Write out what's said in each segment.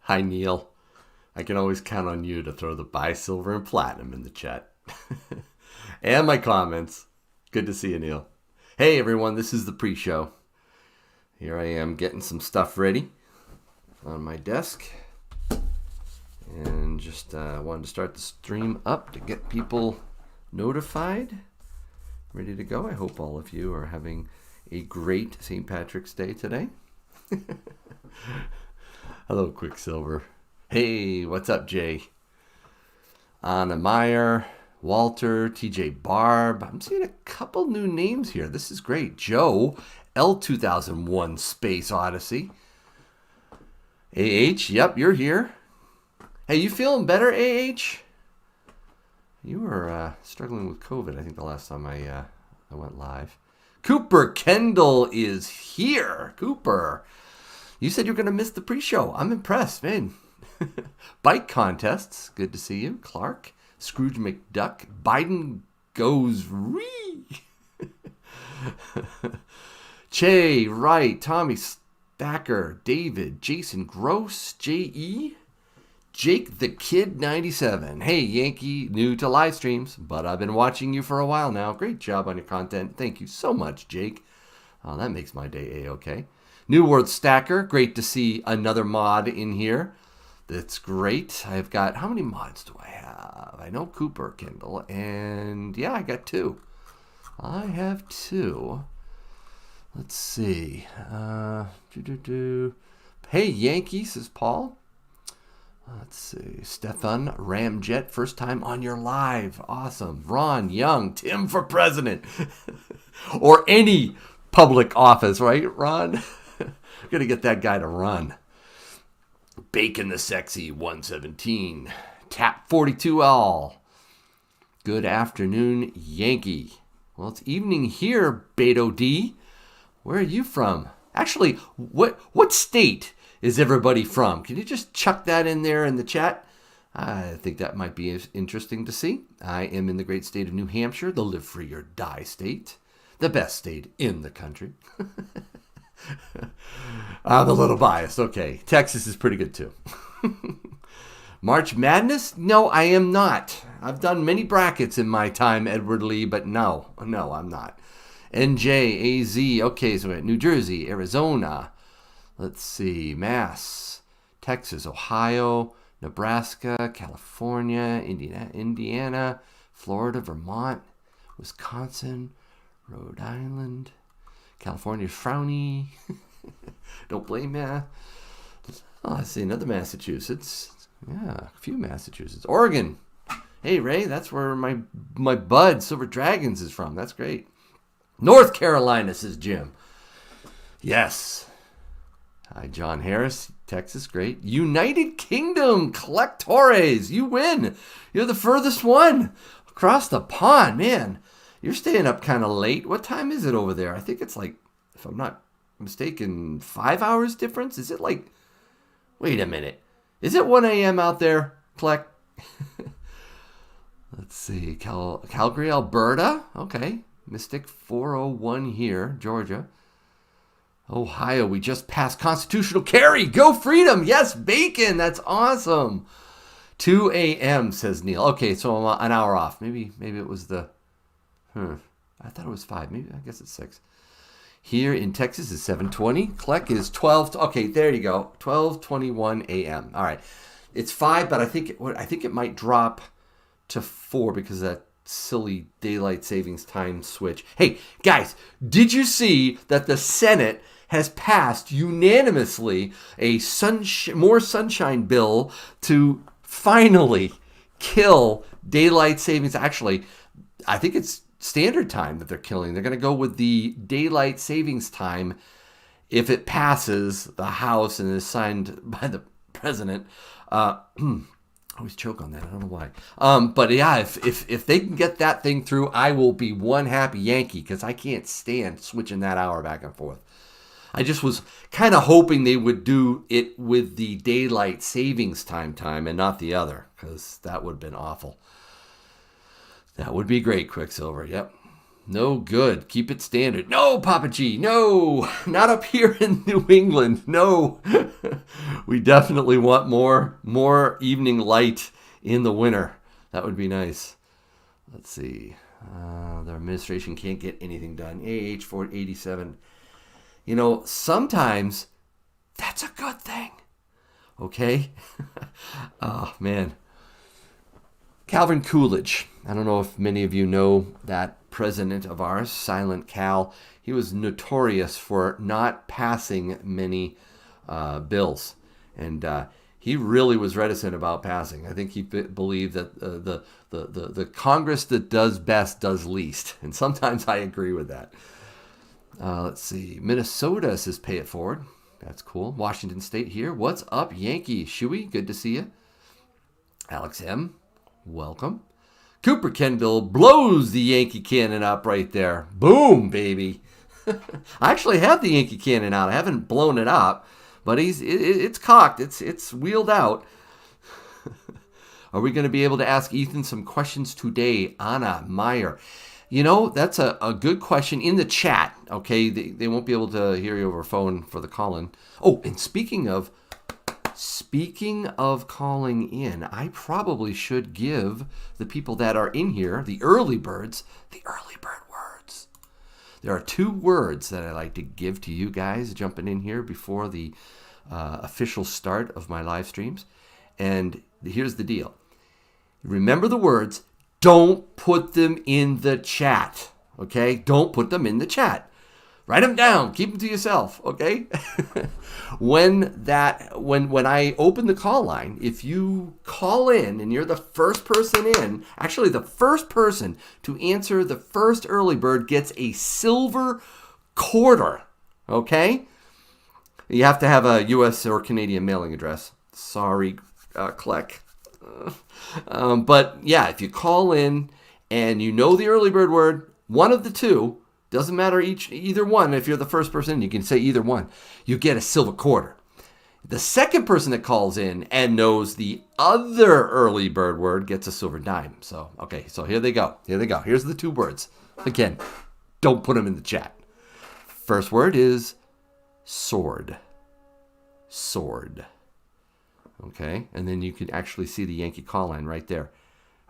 Hi, Neil. I can always count on you to throw the buy silver and platinum in the chat. And my comments. Good to see you, Neil. Hey, everyone. This is the pre-show. Here I am getting some stuff ready on my desk. And just wanted to start the stream up to get people notified. Ready to go. I hope all of you are having a great St. Patrick's Day today. Hello, Quicksilver. Hey, what's up, Jay? Anna Meyer, Walter, TJ Barb. I'm seeing a couple new names here. This is great. Joe, L2001 Space Odyssey. AH, yep, you're here. Hey, you feeling better, AH? You were struggling with COVID, I think, the last time I went live. Cooper Kendall is here. Cooper, you said you're going to miss the pre-show. I'm impressed, man. Bike contests. Good to see you. Clark, Scrooge McDuck, Biden goes ree. Che, Wright, Tommy Stacker, David, Jason Gross, J.E., Jake the Kid 97. Hey, Yankee, new to live streams, but I've been watching you for a while now. Great job on your content. Thank you so much, Jake. Oh, that makes my day A-okay. New World Stacker, great to see another mod in here. That's great. I've got, how many mods do I have? I know Cooper Kindle, and yeah, I got 2. I have 2. Let's see. Hey, Yankee, says Paul. Let's see. Stefan Ramjet, first time on your live. Awesome. Ron Young, Tim for president. Or any public office, right, Ron? Got to get that guy to run. Bacon the Sexy 117. Tap 42L. Good afternoon, Yankee. Well, it's evening here, Beto D. Where are you from? Actually, what state is everybody from? Can you just chuck that in there in the chat? I think that might be interesting to see. I am in the great state of New Hampshire, the live free or die state. The best state in the country. I'm a little biased. Okay. Texas is pretty good too. March Madness? No, I am not. I've done many brackets in my time, Edward Lee, but no, I'm not. NJ, AZ. Okay, so we got New Jersey, Arizona. Let's see. Mass, Texas, Ohio, Nebraska, California, Indiana, Florida, Vermont, Wisconsin, Rhode Island. California, frowny. Don't blame me. Oh, I see another Massachusetts. Yeah, a few Massachusetts. Oregon. Hey, Ray, that's where my bud, Silver Dragons, is from. That's great. North Carolina, says Jim. Yes. Hi, John Harris, Texas, great. United Kingdom, Collectores, you win. You're the furthest one across the pond, man. You're staying up kind of late. What time is it over there? I think it's like, if I'm not mistaken, 5 hours difference. Is it like, wait a minute. Is it 1 a.m. out there, Kleck? Let's see. Calgary, Alberta. Okay. Mystic 401 here, Georgia. Ohio, we just passed constitutional carry. Go freedom. Yes, bacon. That's awesome. 2 a.m., says Neil. Okay, so I'm an hour off. Maybe it was the... I thought it was 5. Maybe, I guess it's 6. Here in Texas is 7:20. Kleck is 12. Okay, there you go. 12:21 a.m. All right. It's 5, but I think it might drop to 4 because of that silly daylight savings time switch. Hey, guys, did you see that the Senate has passed unanimously a more sunshine bill to finally kill daylight savings? Actually, I think it's standard time that they're killing. They're going to go with the daylight savings time if it passes the House and is signed by the president. I always choke on that. I don't know why. But yeah, if they can get that thing through, I will be one happy Yankee because I can't stand switching that hour back and forth. I just was kind of hoping they would do it with the daylight savings time and not the other, because that would have been awful. That would be great, Quicksilver. Yep. No good. Keep it standard. No, Papa G. No, not up here in New England. No. We definitely want more evening light in the winter. That would be nice. Let's see. The administration can't get anything done. AH 487. Sometimes that's a good thing. Okay? Oh, man. Calvin Coolidge. I don't know if many of you know that president of ours, Silent Cal. He was notorious for not passing many bills. And he really was reticent about passing. I think he believed that the Congress that does best does least. And sometimes I agree with that. Let's see. Minnesota says pay it forward. That's cool. Washington State here. What's up, Yankee? Shuey, good to see you. Alex M., welcome. Cooper Kenville blows the Yankee cannon up right there. Boom, baby. I actually have the Yankee cannon out. I haven't blown it up, but it's cocked. It's wheeled out. Are we going to be able to ask Ethan some questions today? Anna Meyer. That's a good question in the chat. Okay, they won't be able to hear you over phone for the call-in. Oh, and speaking of calling in, I probably should give the people that are in here, the early birds, the early bird words. There are 2 words that I like to give to you guys jumping in here before the official start of my live streams. And here's the deal. Remember the words. Don't put them in the chat. Okay? Don't put them in the chat. Write them down. Keep them to yourself, okay? When I open the call line, if you call in and you're the first person in, actually the first person to answer the first early bird gets a silver quarter, okay? You have to have a U.S. or Canadian mailing address. Sorry, Kleck. But yeah, if you call in and you know the early bird word, one of the 2, doesn't matter either one. If you're the first person, you can say either one. You get a silver quarter. The second person that calls in and knows the other early bird word gets a silver dime. So, okay, so here they go. Here's the 2 words. Again, don't put them in the chat. First word is sword. Sword. Okay, and then you can actually see the Yankee call line right there.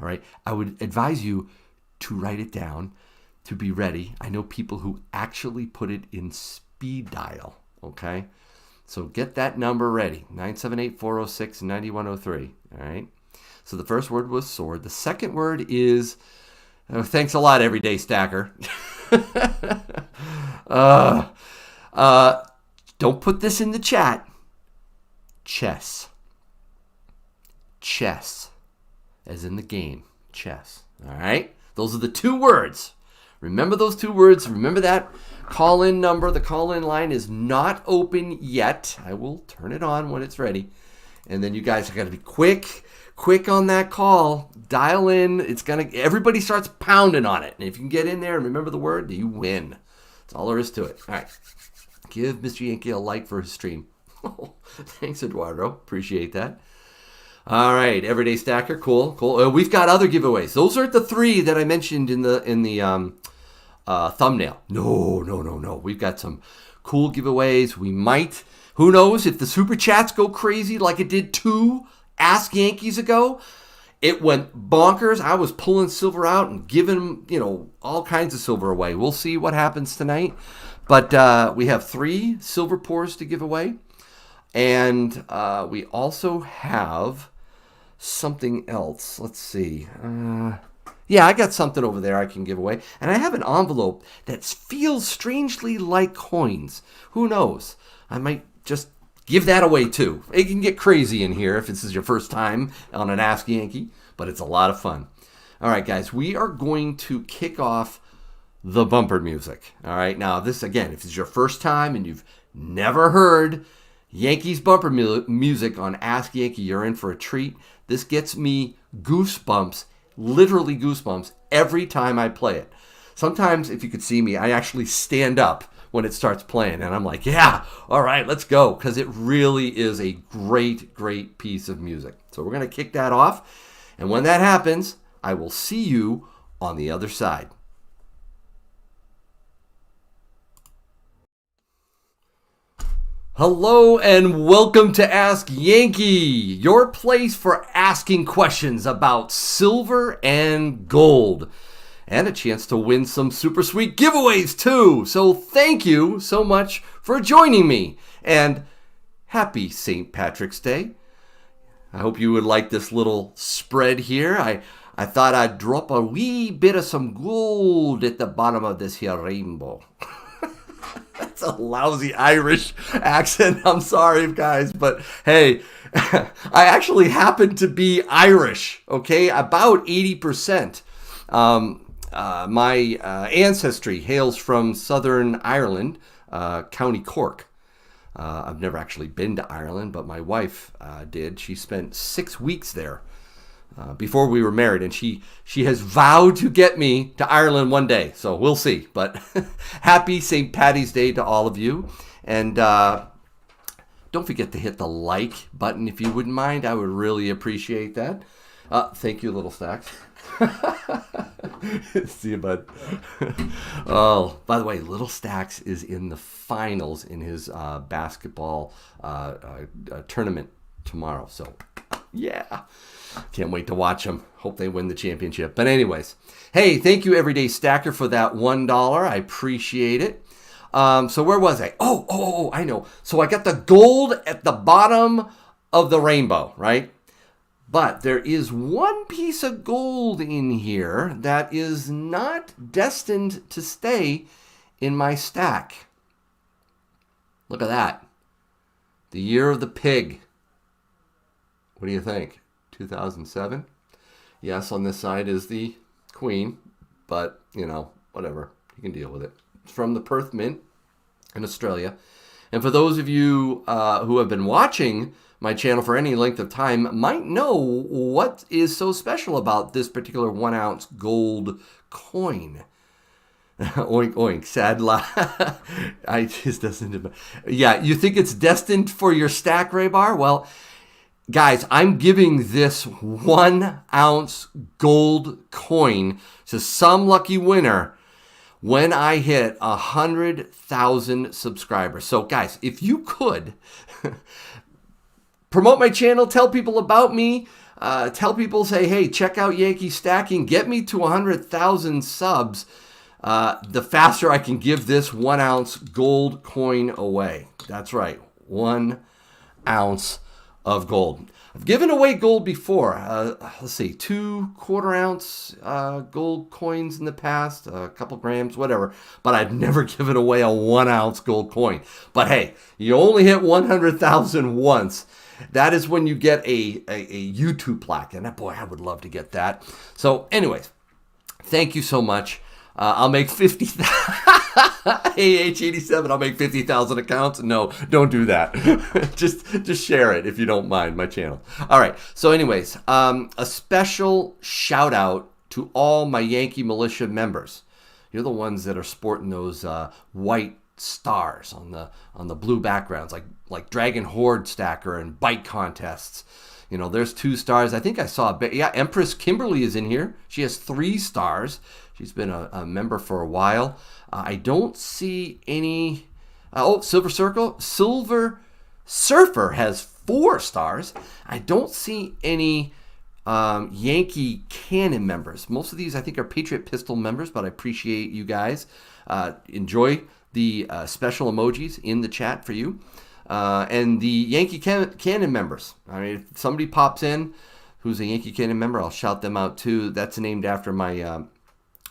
All right, I would advise you to write it down, to be ready. I know people who actually put it in speed dial, okay? So get that number ready, 978-406-9103, all right? So the first word was sword. The second word is, thanks a lot, Everyday Stacker. Don't put this in the chat. Chess. Chess, as in the game, chess, all right? Those are the 2 words. Remember those 2 words. Remember that call-in number. The call-in line is not open yet. I will turn it on when it's ready. And then you guys are going to be quick on that call. Dial in. Everybody starts pounding on it. And if you can get in there and remember the word, you win. That's all there is to it. All right. Give Mr. Yankee a like for his stream. Thanks, Eduardo. Appreciate that. All right, Everyday Stacker, cool. We've got other giveaways. Those are the 3 that I mentioned in the thumbnail. No. We've got some cool giveaways. We might, who knows, if the super chats go crazy like it did 2 Ask Yankees ago. It went bonkers. I was pulling silver out and giving all kinds of silver away. We'll see what happens tonight. But we have 3 silver pours to give away, and we also have something else. Let's see. Yeah, I got something over there I can give away. And I have an envelope that feels strangely like coins. Who knows? I might just give that away too. It can get crazy in here if this is your first time on an Ask Yankee, but it's a lot of fun. All right, guys, we are going to kick off the bumper music. All right, now this, again, if it's your first time and you've never heard Yankees bumper music on Ask Yankee, you're in for a treat. This gets me goosebumps, literally goosebumps, every time I play it. Sometimes, if you could see me, I actually stand up when it starts playing, and I'm like, yeah, all right, let's go, because it really is a great piece of music. So we're going to kick that off, and when that happens, I will see you on the other side. Hello and welcome to Ask Yankee, your place for asking questions about silver and gold. And a chance to win some super sweet giveaways too. So thank you so much for joining me. And happy St. Patrick's Day. I hope you would like this little spread here. I thought I'd drop a wee bit of some gold at the bottom of this here rainbow. That's a lousy Irish accent. I'm sorry, guys, but hey, I actually happen to be Irish, okay? About 80%. My ancestry hails from Southern Ireland, County Cork. I've never actually been to Ireland, but my wife did. She spent 6 weeks there before we were married, and she has vowed to get me to Ireland one day, so we'll see. But happy St. Paddy's Day to all of you, and don't forget to hit the like button if you wouldn't mind. I would really appreciate that. Thank you, Little Stacks. See you, bud. Oh, by the way, Little Stacks is in the finals in his basketball tournament tomorrow, so yeah. Can't wait to watch them. Hope they win the championship. But anyways, hey, thank you, Everyday Stacker, for that $1. I appreciate it. So where was I? Oh, I know. So I got the gold at the bottom of the rainbow, right? But there is one piece of gold in here that is not destined to stay in my stack. Look at that. The year of the pig. What do you think? 2007. Yes, on this side is the queen, but, whatever. You can deal with it. It's from the Perth Mint in Australia. And for those of you who have been watching my channel for any length of time might know what is so special about this particular 1 ounce gold coin. Oink, oink, sad laugh. Yeah, you think it's destined for your stack, Raybar? Well, guys, I'm giving this 1 ounce gold coin to some lucky winner when I hit 100,000 subscribers. So guys, if you could promote my channel, tell people about me, tell people, say, hey, check out Yankee Stacking, get me to 100,000 subs, the faster I can give this 1 ounce gold coin away. That's right, 1 ounce of gold. I've given away gold before. Let's see, 2 quarter-ounce gold coins in the past, a couple grams, whatever. But I've never given away a 1 ounce gold coin. But hey, you only hit 100,000 once. That is when you get a YouTube plaque. And boy, I would love to get that. So anyways, thank you so much. I'll make 50,000. AH87, I'll make 50,000 accounts. No, don't do that. just share it if you don't mind, my channel. All right. So anyways, a special shout out to all my Yankee Militia members. You're the ones that are sporting those white stars on the blue backgrounds, like Dragon Horde Stacker and bike contests. There's 2 stars. I think I saw Empress Kimberly is in here. She has 3 stars. She's been a member for a while. I don't see any. Silver Surfer has 4 stars. I don't see any Yankee Cannon members. Most of these, I think, are Patriot Pistol members, but I appreciate you guys. Enjoy the special emojis in the chat for you. And the Yankee Cannon members. I mean, if somebody pops in who's a Yankee Cannon member, I'll shout them out too. That's named after my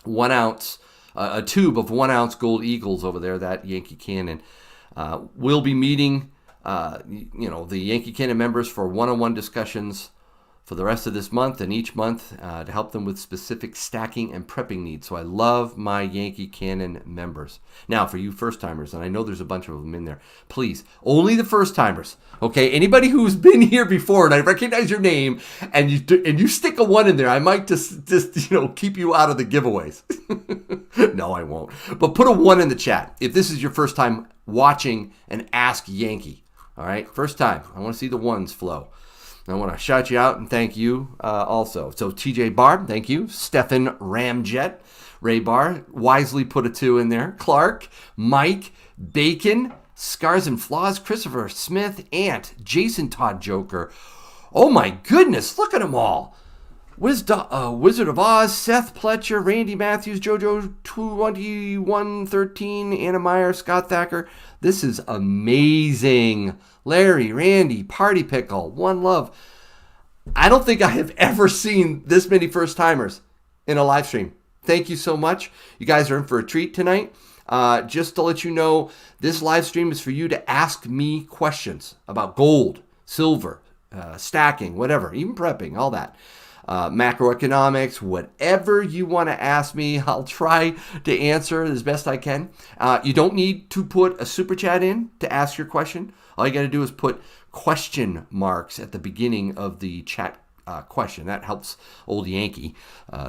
1 ounce, a tube of 1 ounce gold eagles over there, that Yankee Cannon. We'll be meeting, the Yankee Cannon members for one-on-one discussions for the rest of this month and each month to help them with specific stacking and prepping needs. So I love my Yankee Cannon members. Now, for you first-timers, and I know there's a bunch of them in there, please, only the first-timers, okay? Anybody who's been here before and I recognize your name and you stick a 1 in there, I might just keep you out of the giveaways. No, I won't. But put a 1 in the chat if this is your first time watching and Ask Yankee. All right? First time. I want to see the 1s flow. I want to shout you out and thank you also. So TJ Barb, thank you. Stefan Ramjet, Ray Bar, wisely put a 2 in there. Clark, Mike, Bacon, Scars and Flaws, Christopher Smith, Ant, Jason Todd Joker. Oh my goodness, look at them all. Wizard of Oz, Seth Pletcher, Randy Matthews, JoJo 2113, Anna Meyer, Scott Thacker. This is amazing. Larry, Randy, Party Pickle, One Love. I don't think I have ever seen this many first timers in a live stream. Thank you so much. You guys are in for a treat tonight. Just to let you know, this live stream is for you to ask me questions about gold, silver, stacking, whatever, even prepping, all that. Macroeconomics, whatever you want to ask me, I'll try to answer as best I can. You don't need to put a super chat in to ask your question. All you got to do is put question marks at the beginning of the chat question. That helps old Yankee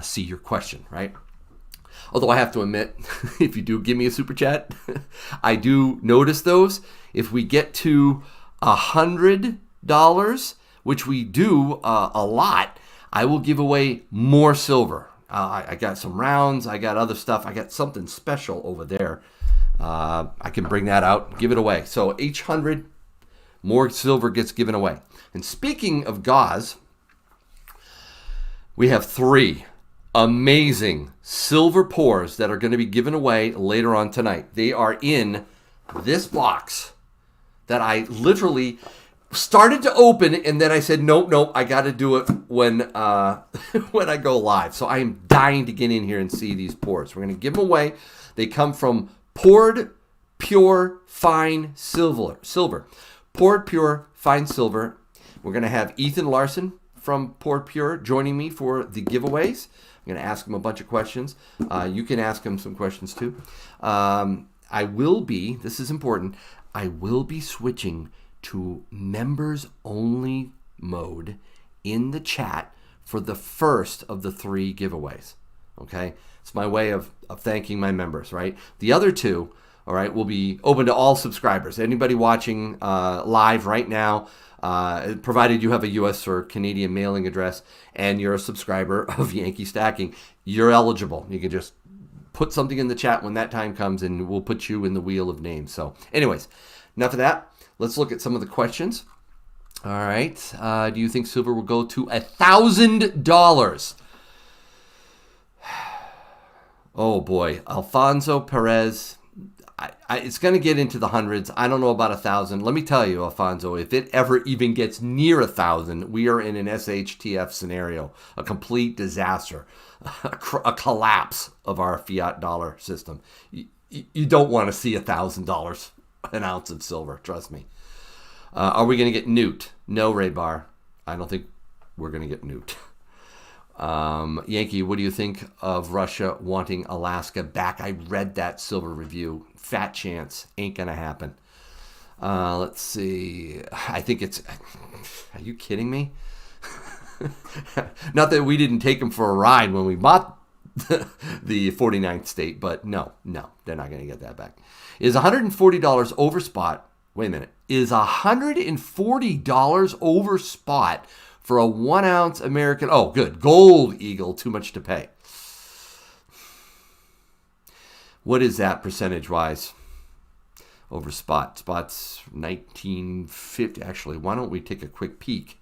see your question, right? Although I have to admit, if you do give me a super chat, I do notice those. If we get to $100, which we do a lot, I will give away more silver. I got some rounds. I got other stuff. I got something special over there. I can bring that out, give it away. So each 100, more silver gets given away. And speaking of gauze, we have 3 amazing silver pours that are going to be given away later on tonight. They are in this box that I literally started to open, and then I said, nope, I got to do it when when I go live. So I am dying to get in here and see these pours. We're going to give them away. They come from Poured Pure Fine Silver. Poured Pure Fine Silver. We're going to have Ethan Larson from Poured Pure joining me for the giveaways. I'm going to ask him a bunch of questions. You can ask him some questions too. I will be, this is important, I will be switching to members only mode in the chat for the first of the 3 giveaways. Okay, it's my way of thanking my members, right? The other 2, all right, will be open to all subscribers. Anybody watching live right now, provided you have a US or Canadian mailing address and you're a subscriber of Yankee Stacking, you're eligible. You can just put something in the chat when that time comes and we'll put you in the wheel of names. So anyways, enough of that. Let's look at some of the questions. All right. Do you think silver will go to $1,000? Oh, boy. Alfonso Perez. It's going to get into the hundreds. I don't know about 1,000. Let me tell you, Alfonso, if it ever even gets near 1,000, we are in an SHTF scenario, a complete disaster, a collapse of our fiat dollar system. You don't want to see $1,000 an ounce of silver, trust me. Are we going to get nuked? No, Ray Bar. I don't think we're going to get nuked. Yankee, what do you think of Russia wanting Alaska back? I read that silver review. Fat chance. Ain't going to happen. Let's see. I think it's... Are you kidding me? Not that we didn't take them for a ride when we bought the 49th state, but no, they're not going to get that back. Is $140 over spot? Wait a minute. Is $140 over spot for a 1 ounce American? Oh, good. Gold Eagle. Too much to pay. What is that percentage wise over spot? Spot's 1950. Actually, why don't we take a quick peek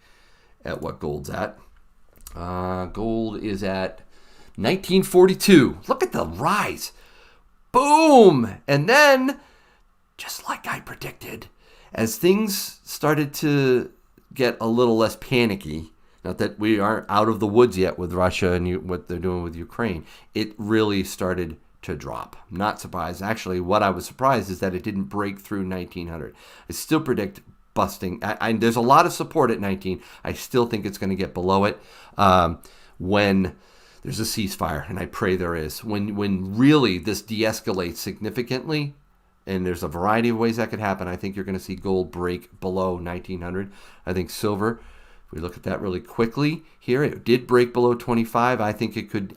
at what gold's at? Gold is at 1942. Look at the rise. Boom. And then, just like I predicted, as things started to get a little less panicky, not that we aren't out of the woods yet with Russia and what they're doing with Ukraine, it really started to drop. Not surprised. Actually, what I was surprised is that it didn't break through 1900. I still predict busting. There's a lot of support at 19. I still think it's going to get below it when there's a ceasefire, and I pray there is. When really this de-escalates significantly, and there's a variety of ways that could happen, I think you're going to see gold break below 1900. I think silver, if we look at that really quickly here, it did break below 25. I think it could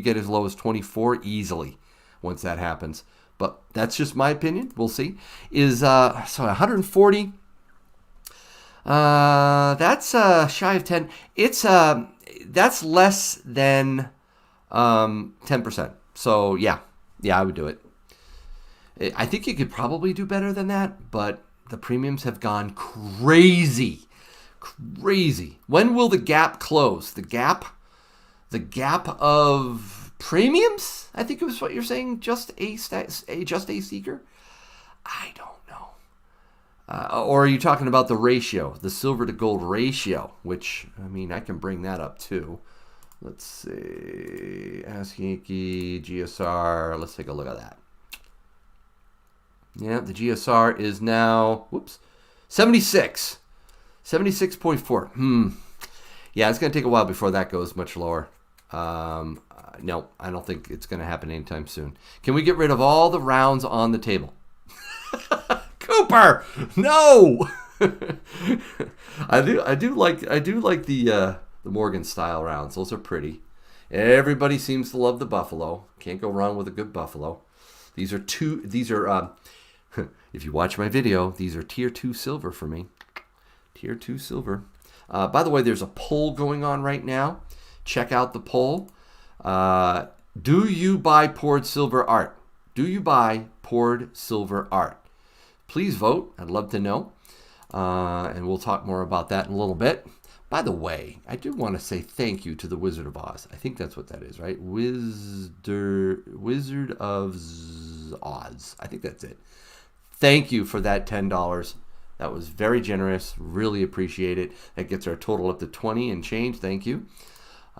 get as low as 24 easily once that happens. But that's just my opinion. We'll see. Is so 140. That's shy of 10. It's that's less than 10%. So yeah, I would do it. I think you could probably do better than that, but the premiums have gone crazy. Crazy. When will the gap close? The gap of premiums? I think it was what you're saying, just a seeker? I don't know. Or are you talking about the ratio, the silver to gold ratio, which, I mean, I can bring that up too. Let's see. Ask Yankee, GSR. Let's take a look at that. Yeah, the GSR is now, 76. 76.4. Yeah, it's going to take a while before that goes much lower. No, I don't think it's going to happen anytime soon. Can we get rid of all the rounds on the table? Cooper, no. I do like the Morgan style rounds. Those are pretty. Everybody seems to love the buffalo. Can't go wrong with a good buffalo. These are if you watch my video, these are tier 2 silver for me. Tier 2 silver. By the way, there's a poll going on right now. Check out the poll. Do you buy poured silver art? Do you buy poured silver art? Please vote. I'd love to know. And we'll talk more about that in a little bit. By the way, I do want to say thank you to the Wizard of Oz. I think that's what that is, right? Wizard of Oz. I think that's it. Thank you for that $10. That was very generous. Really appreciate it. That gets our total up to 20 and change. Thank you.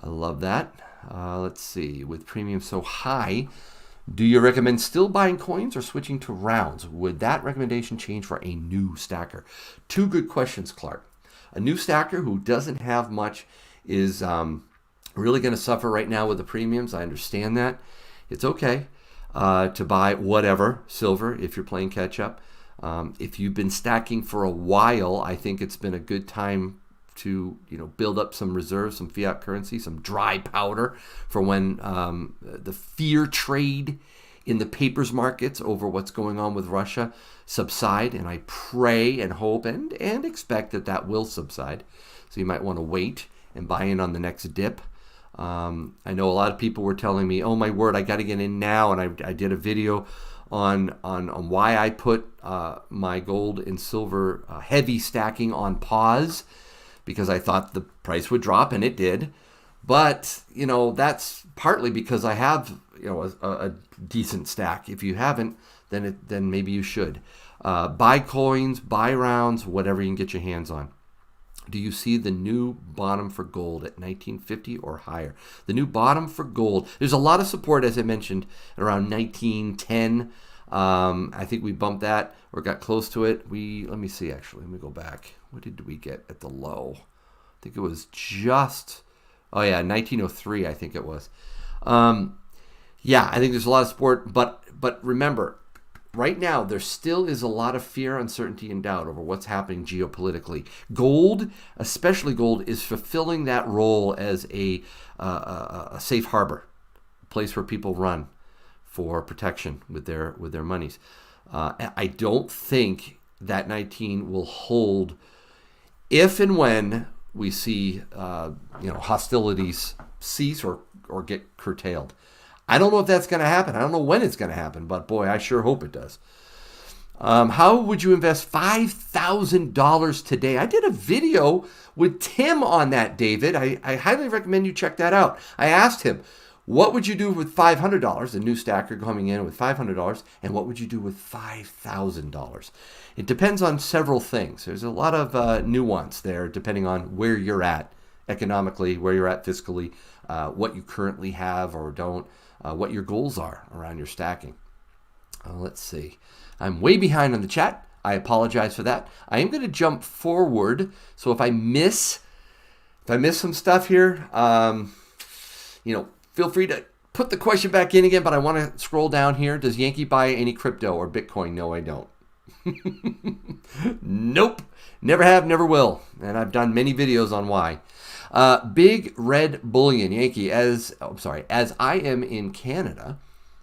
I love that. Let's see. With premium so high, do you recommend still buying coins or switching to rounds? Would that recommendation change for a new stacker? Two good questions, Clark. A new stacker who doesn't have much is really going to suffer right now with the premiums. I understand that. It's okay to buy whatever, silver, if you're playing catch up. If you've been stacking for a while, I think it's been a good time to build up some reserves, some fiat currency, some dry powder for when the fear trade in the papers markets over what's going on with Russia subside. And I pray and hope and expect that will subside. So you might want to wait and buy in on the next dip. I know a lot of people were telling me, oh my word, I got to get in now. And I did a video on why I put my gold and silver heavy stacking on pause, because I thought the price would drop, and it did. But that's partly because I have a decent stack. If you haven't, then maybe you should buy coins, buy rounds, whatever you can get your hands on. Do you see the new bottom for gold at 1950 or higher? The new bottom for gold. There's a lot of support, as I mentioned, around 1910. I think we bumped that or got close to it. Let me see, actually. Let me go back. What did we get at the low? I think it was just, 1903, I think it was. Yeah, I think there's a lot of support. But remember, right now, there still is a lot of fear, uncertainty, and doubt over what's happening geopolitically. Gold, especially gold, is fulfilling that role as a safe harbor, a place where people run for protection with their monies. I don't think that 19 will hold if and when we see hostilities cease or get curtailed. I don't know if that's going to happen. I don't know when it's going to happen, but boy, I sure hope it does. How would you invest $5,000 today? I did a video with Tim on that, David. I highly recommend you check that out. I asked him, what would you do with $500, a new stacker coming in with $500, and what would you do with $5,000? It depends on several things. There's a lot of nuance there depending on where you're at economically, where you're at fiscally, what you currently have or don't, what your goals are around your stacking. Let's see. I'm way behind on the chat. I apologize for that. I am going to jump forward. So if I miss some stuff here, feel free to put the question back in again, but I want to scroll down here. Does Yankee buy any crypto or Bitcoin? No, I don't. Nope. Never have, never will. And I've done many videos on why. Big red bullion, Yankee, as I am in Canada,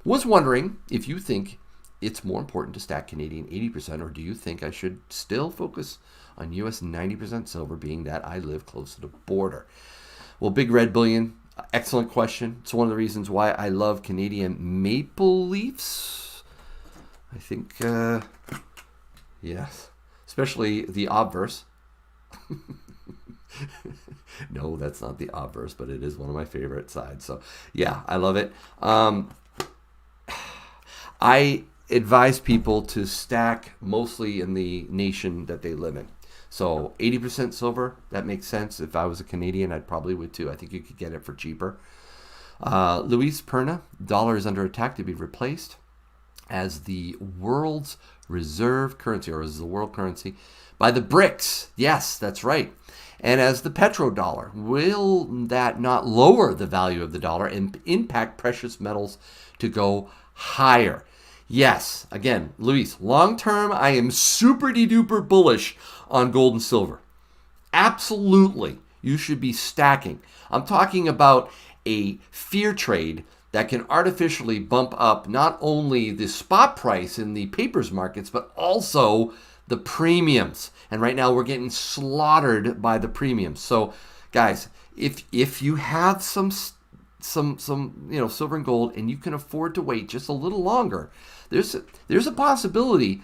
was wondering if you think it's more important to stack Canadian 80%, or do you think I should still focus on US 90% silver, being that I live close to the border? Well, big red bullion, excellent question. It's one of the reasons why I love Canadian Maple Leafs. I think, yes, especially the obverse. No, that's not the obverse, but it is one of my favorite sides. So, yeah, I love it. I advise people to stack mostly in the nation that they live in. So 80% silver, that makes sense. If I was a Canadian, I'd probably would too. I think you could get it for cheaper. Luis Perna, dollar is under attack to be replaced as the world's reserve currency, or as the world currency, by the BRICS. Yes, that's right. And as the petrodollar. Will that not lower the value of the dollar and impact precious metals to go higher? Yes. Again, Luis, long term, I am super duper bullish on gold and silver. Absolutely. You should be stacking. I'm talking about a fear trade that can artificially bump up not only the spot price in the papers markets, but also the premiums. And right now we're getting slaughtered by the premiums. So, guys, if you have some silver and gold, and you can afford to wait just a little longer, there's a possibility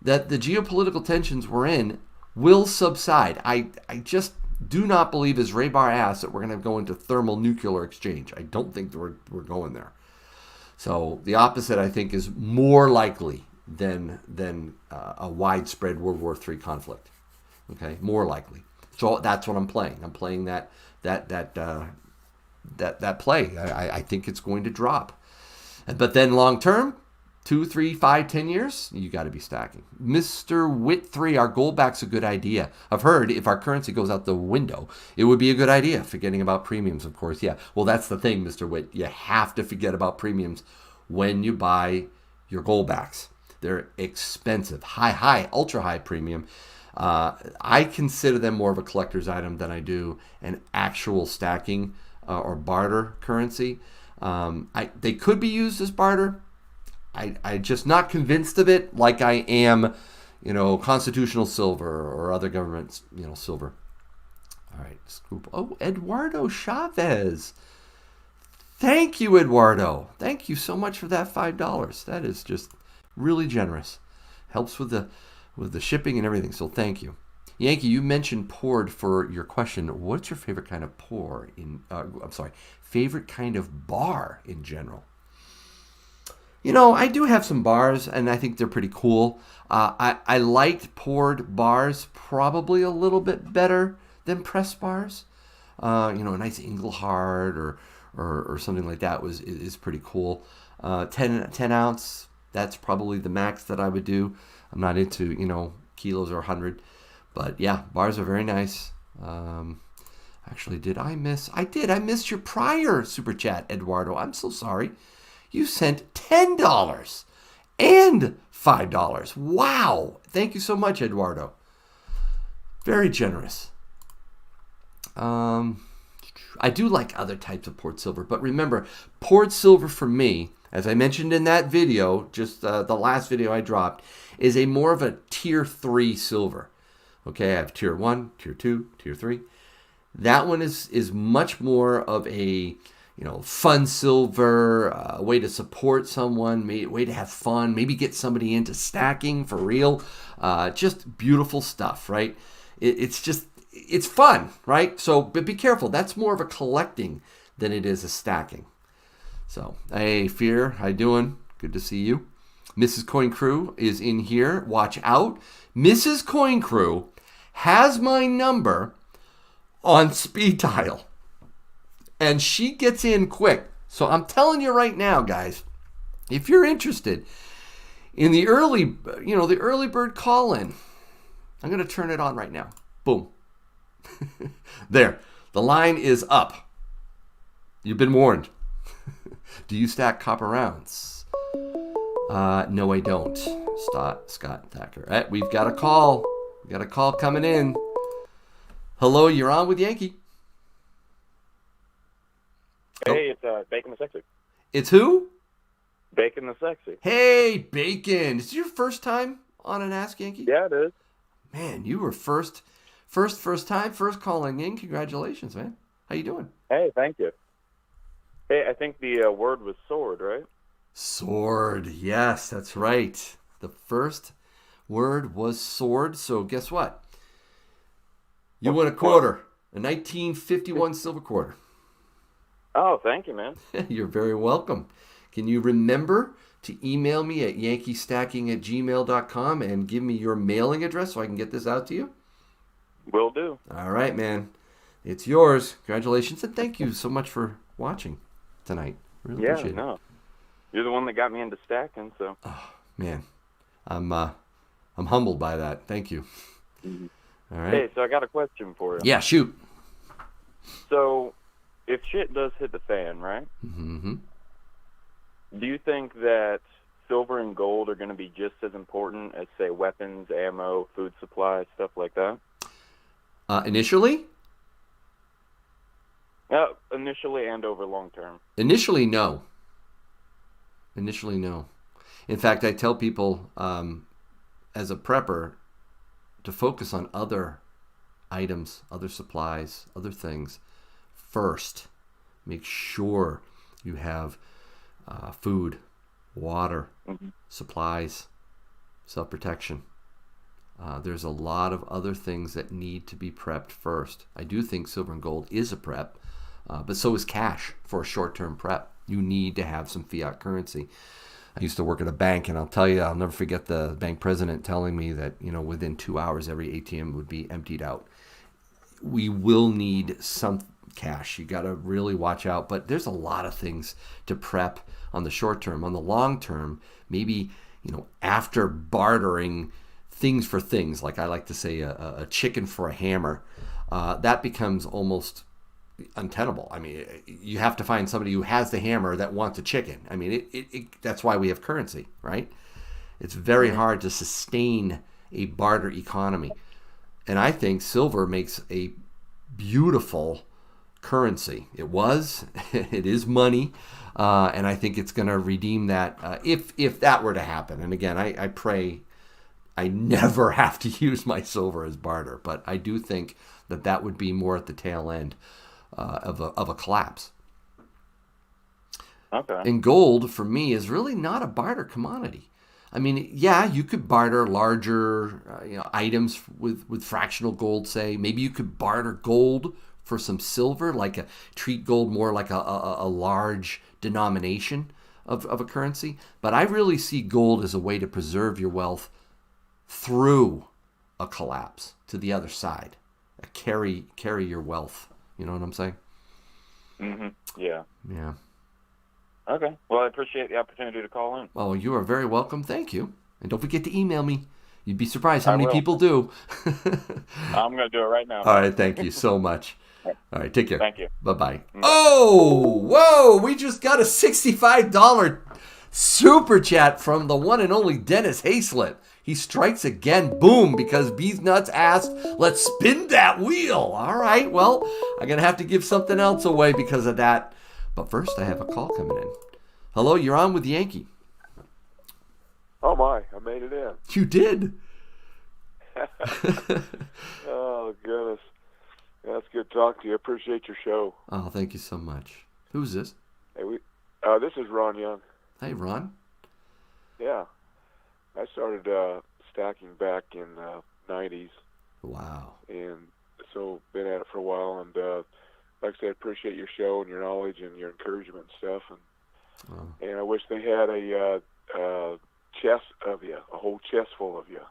that the geopolitical tensions we're in will subside. I just do not believe, as Ray Bar asked, that we're going to go into thermal nuclear exchange. I don't think that we're going there. So the opposite, I think, is more likely than a widespread World War III conflict. Okay, more likely. So that's what I'm playing. I'm playing that play. I think it's going to drop. But then long term, 2, 3, 5, 10 years, you got to be stacking. Mr. Witt 3, our goldback's a good idea. I've heard if our currency goes out the window, it would be a good idea. Forgetting about premiums, of course. Yeah, well, that's the thing, Mr. Witt. You have to forget about premiums when you buy your goldbacks. They're expensive. High, ultra high premium. I consider them more of a collector's item than I do an actual stacking or barter currency. They could be used as barter. I'm just not convinced of it like I am, constitutional silver or other governments, silver. All right, scoop. Oh, Eduardo Chavez. Thank you, Eduardo. Thank you so much for that $5. That is just really generous. Helps with the shipping and everything, so thank you. Yankee, you mentioned poured for your question. What's your favorite kind of favorite kind of bar in general? I do have some bars, and I think they're pretty cool. I liked poured bars probably a little bit better than press bars. A nice Engelhard or something like that is pretty cool. 10 ounce, that's probably the max that I would do. I'm not into, kilos or 100. But yeah, bars are very nice. Actually, I missed your prior super chat, Eduardo. I'm so sorry. You sent $10 and $5. Wow. Thank you so much, Eduardo. Very generous. I do like other types of poured silver, but remember, poured silver for me, as I mentioned in that video, just the last video I dropped, is a more of a tier 3 silver. Okay, I have tier 1, tier 2, tier 3. That one is much more of a fun silver, a way to support someone, a way to have fun, maybe get somebody into stacking for real. Just beautiful stuff, right? It's fun, right? So, but be careful. That's more of a collecting than it is a stacking. So, hey, Fear, how you doing? Good to see you. Mrs. Coin Crew is in here. Watch out. Mrs. Coin Crew has my number on speed dial. And she gets in quick. So I'm telling you right now, guys, if you're interested in the early bird call-in, I'm going to turn it on right now. Boom. There. The line is up. You've been warned. Do you stack copper rounds? No, I don't. Scott Thacker. All right, we've got a call. We got a call coming in. Hello, you're on with Yankee. Hey, it's Bacon the Sexy. It's who? Bacon the Sexy. Hey, Bacon. Is this your first time on an Ask Yankee? Yeah, it is. Man, you were first calling in. Congratulations, man. How you doing? Hey, thank you. Hey, I think the word was sword, right? Sword. Yes, that's right. The first word was sword. So guess what? You win a quarter, a 1951 silver quarter. Oh, thank you, man. You're very welcome. Can you remember to email me at yankeestacking@gmail.com and give me your mailing address so I can get this out to you? Will do. All right, man. It's yours. Congratulations, and thank you so much for watching tonight. Really appreciate it. No. You're the one that got me into stacking, so. Oh, man. I'm humbled by that. Thank you. Mm-hmm. All right. Hey, so I got a question for you. Yeah, shoot. So, if shit does hit the fan, right? Mm-hmm. Do you think that silver and gold are going to be just as important as, say, weapons, ammo, food supplies, stuff like that? Initially? Initially and over long term. Initially, no. In fact, I tell people as a prepper to focus on other items, other supplies, other things first. Make sure you have food, water, supplies, self-protection. There's a lot of other things that need to be prepped first. I do think silver and gold is a prep, but so is cash for a short-term prep. You need to have some fiat currency. I used to work at a bank, and I'll tell you, I'll never forget the bank president telling me that, within 2 hours, every ATM would be emptied out. We will need some cash. You got to really watch out. But there's a lot of things to prep on the short term. On the long term, maybe, after bartering things for things, like I like to say a chicken for a hammer, that becomes almost untenable. I mean, you have to find somebody who has the hammer that wants a chicken. I mean, that's why we have currency, right? It's very hard to sustain a barter economy. And I think silver makes a beautiful currency. It is money. And I think it's going to redeem that if that were to happen. And again, I pray I never have to use my silver as barter. But I do think that would be more at the tail end of a collapse. Okay. And gold, for me, is really not a barter commodity. I mean, yeah, you could barter larger items with fractional gold, say. Maybe you could barter gold for some silver, treat gold more like a large denomination of a currency. But I really see gold as a way to preserve your wealth through a collapse to the other side. Carry your wealth. You know what I'm saying? Mm-hmm. Yeah. Yeah. Okay. Well, I appreciate the opportunity to call in. Oh, you are very welcome. Thank you. And don't forget to email me. You'd be surprised how many will. people do. I'm going to do it right now. All right. Thank you so much. All right. Take care. Thank you. Bye-bye. Oh, whoa. We just got a $65 super chat from the one and only Dennis Hayslett. He strikes again, boom, because Bees Nuts asked, let's spin that wheel. All right, well, I'm going to have to give something else away because of that. But first, I have a call coming in. Hello, you're on with Yankee. Oh, my, I made it in. You did. Oh, goodness. That's good talking to you. I appreciate your show. Oh, thank you so much. Who's this? Hey, this is Ron Young. Hey, Ron. Yeah. I started stacking back in the 90s. Wow. And so been at it for a while. And like I said, I appreciate your show and your knowledge and your encouragement and stuff. And I wish they had a chest of you, a whole chest full of you.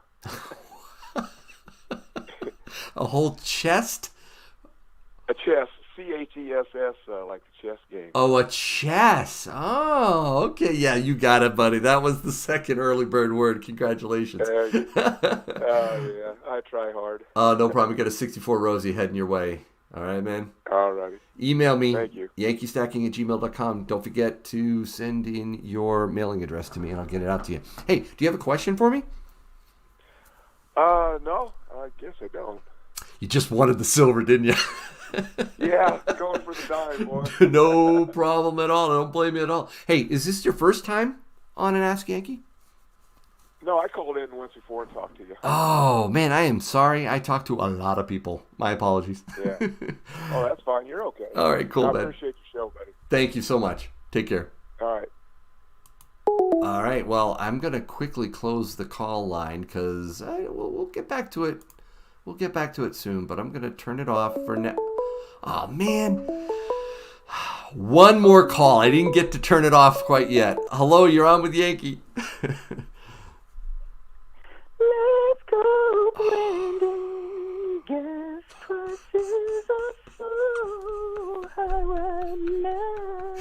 A whole chest? A chess, C-H-E-S-S, like the chess game. Oh, a chess. Oh, okay. Yeah, you got it, buddy. That was the second early bird word. Congratulations. Yeah, I try hard. No problem. We got a 64 Rosie heading your way. All right, man. All righty. Email me. Thank you. yankeestacking@gmail.com. Don't forget to send in your mailing address to me, and I'll get it out to you. Hey, do you have a question for me? No, I guess I don't. You just wanted the silver, didn't you? Yeah, going for the dime, boy. No problem at all. I don't blame you at all. Hey, is this your first time on an Ask Yankee? No, I called in once before and talked to you. Oh, man, I am sorry. I talked to a lot of people. My apologies. Yeah. Oh, that's fine. You're okay. All right, cool, I man. appreciate your show, buddy. Thank you so much. Take care. All right. All right. Well, I'm going to quickly close the call line because we'll get back to it. We'll get back to it soon, but I'm going to turn it off for now. Oh, man. One more call. I didn't get to turn it off quite yet. Hello, you're on with Yankee. Let's go, Brandon. Gas prices are so high right now.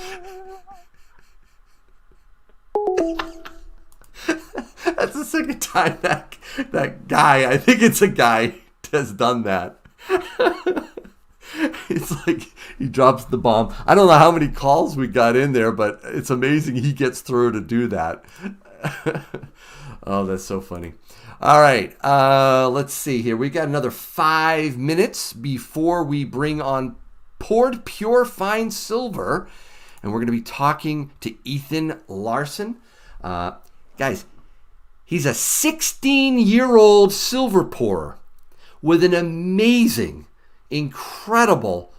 That's the second time that guy, I think it's a guy, has done that. It's like he drops the bomb. I don't know how many calls we got in there, but it's amazing he gets through to do that. Oh, that's so funny. All right, let's see here. We got another 5 minutes before we bring on poured pure fine silver, and we're going to be talking to Ethan Larson. Guys, he's a 16-year-old silver pourer with an amazing, incredible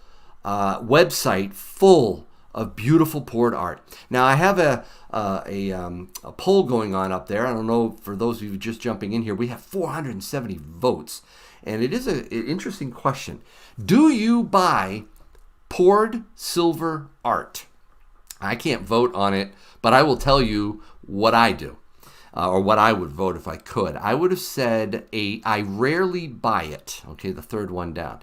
website full of beautiful poured art. Now, I have a poll going on up there. I don't know, for those of you just jumping in here, we have 470 votes. And it is an interesting question. Do you buy poured silver art? I can't vote on it, but I will tell you what I do. Or what I would vote if I could. I would have said I rarely buy it. Okay, the third one down.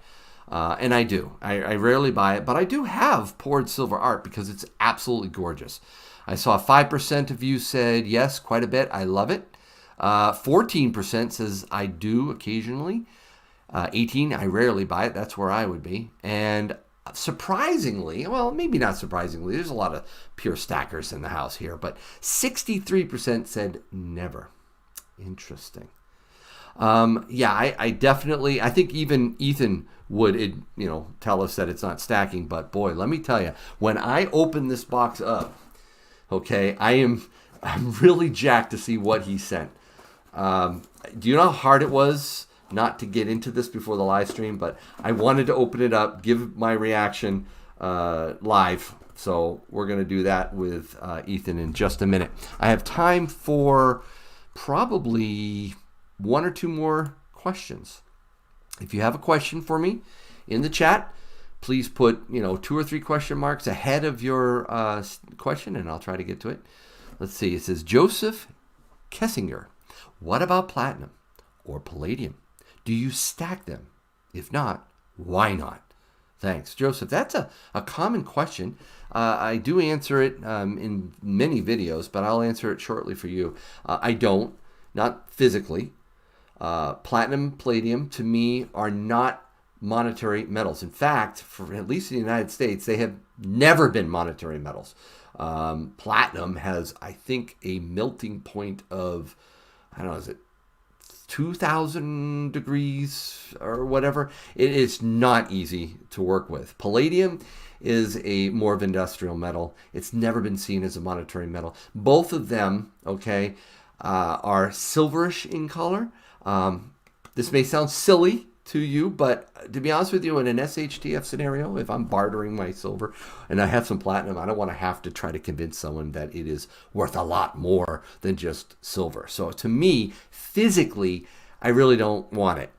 And I do. I rarely buy it, but I do have poured silver art because it's absolutely gorgeous. I saw 5% of you said yes, quite a bit. I love it. 14% says I do occasionally. 18%, I rarely buy it. That's where I would be. And surprisingly, well, maybe not surprisingly, there's a lot of pure stackers in the house here, but 63% said never. Interesting. Yeah, I definitely, I think even Ethan would, tell us that it's not stacking, but boy, let me tell you, when I open this box up, okay, I'm really jacked to see what he sent. Do you know how hard it was not to get into this before the live stream? But I wanted to open it up, give my reaction live. So we're going to do that with Ethan in just a minute. I have time for probably one or two more questions. If you have a question for me in the chat, please put 2 or 3 question marks ahead of your question, and I'll try to get to it. Let's see. It says, Joseph Kessinger, what about platinum or palladium? Do you stack them? If not, why not? Thanks, Joseph. That's a common question. I do answer it in many videos, but I'll answer it shortly for you. I don't, not physically. Platinum, palladium, to me, are not monetary metals. In fact, for at least in the United States, they have never been monetary metals. Platinum has, I think, a melting point of, I don't know, is it 2,000 degrees or whatever? It is not easy to work with. Palladium is a more of industrial metal. It's never been seen as a monetary metal. Both of them, okay, are silverish in color. This may sound silly to you, but to be honest with you, in an SHTF scenario, if I'm bartering my silver and I have some platinum, I don't want to have to try to convince someone that it is worth a lot more than just silver. So to me, physically, I really don't want it.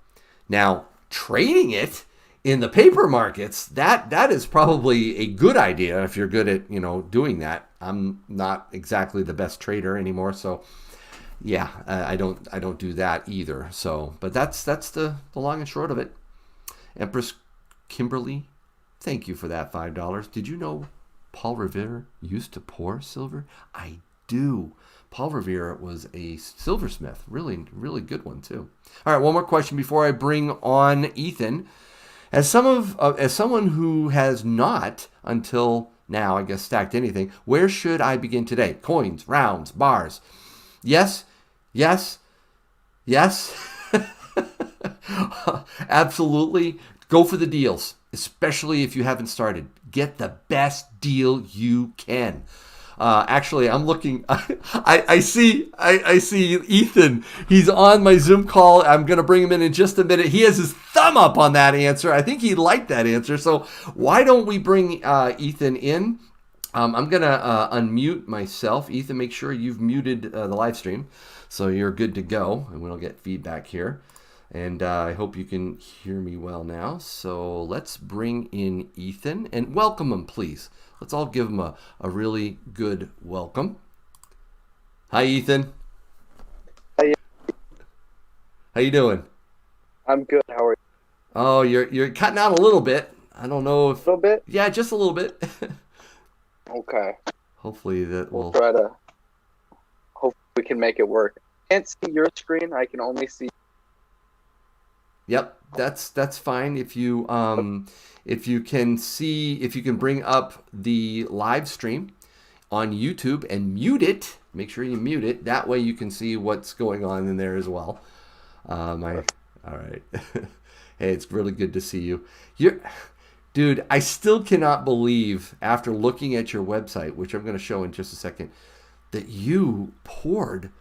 Now, trading it in the paper markets, that is probably a good idea if you're good at, doing that. I'm not exactly the best trader anymore, so yeah, I don't do that either. So, but that's the long and short of it. Empress Kimberly, thank you for that $5. Did you know Paul Revere used to pour silver? I do. Paul Revere was a silversmith, really, really good one too. All right, one more question before I bring on Ethan. As someone who has not until now, I guess, stacked anything, where should I begin today? Coins, rounds, bars. Yes. Absolutely. Go for the deals, especially if you haven't started. Get the best deal you can. Actually, I'm looking. I see Ethan. He's on my Zoom call. I'm going to bring him in just a minute. He has his thumb up on that answer. I think he liked that answer. So why don't we bring Ethan in? I'm going to unmute myself. Ethan, make sure you've muted the live stream so you're good to go, and we don't get feedback here. And I hope you can hear me well now. So let's bring in Ethan and welcome him, please. Let's all give him a really good welcome. Hi, Ethan. Hi. How you doing? I'm good. How are you? Oh, you're cutting out a little bit. I don't know if... A little bit? Yeah, just a little bit. Okay. Hopefully that will... We'll try to... Hopefully we can make it work. I can't see your screen. I can only see... Yep, that's fine. If you can bring up the live stream on YouTube and mute it, make sure you mute it. That way you can see what's going on in there as well. All right. Hey, it's really good to see you. Dude, I still cannot believe, after looking at your website, which I'm going to show in just a second, that you poured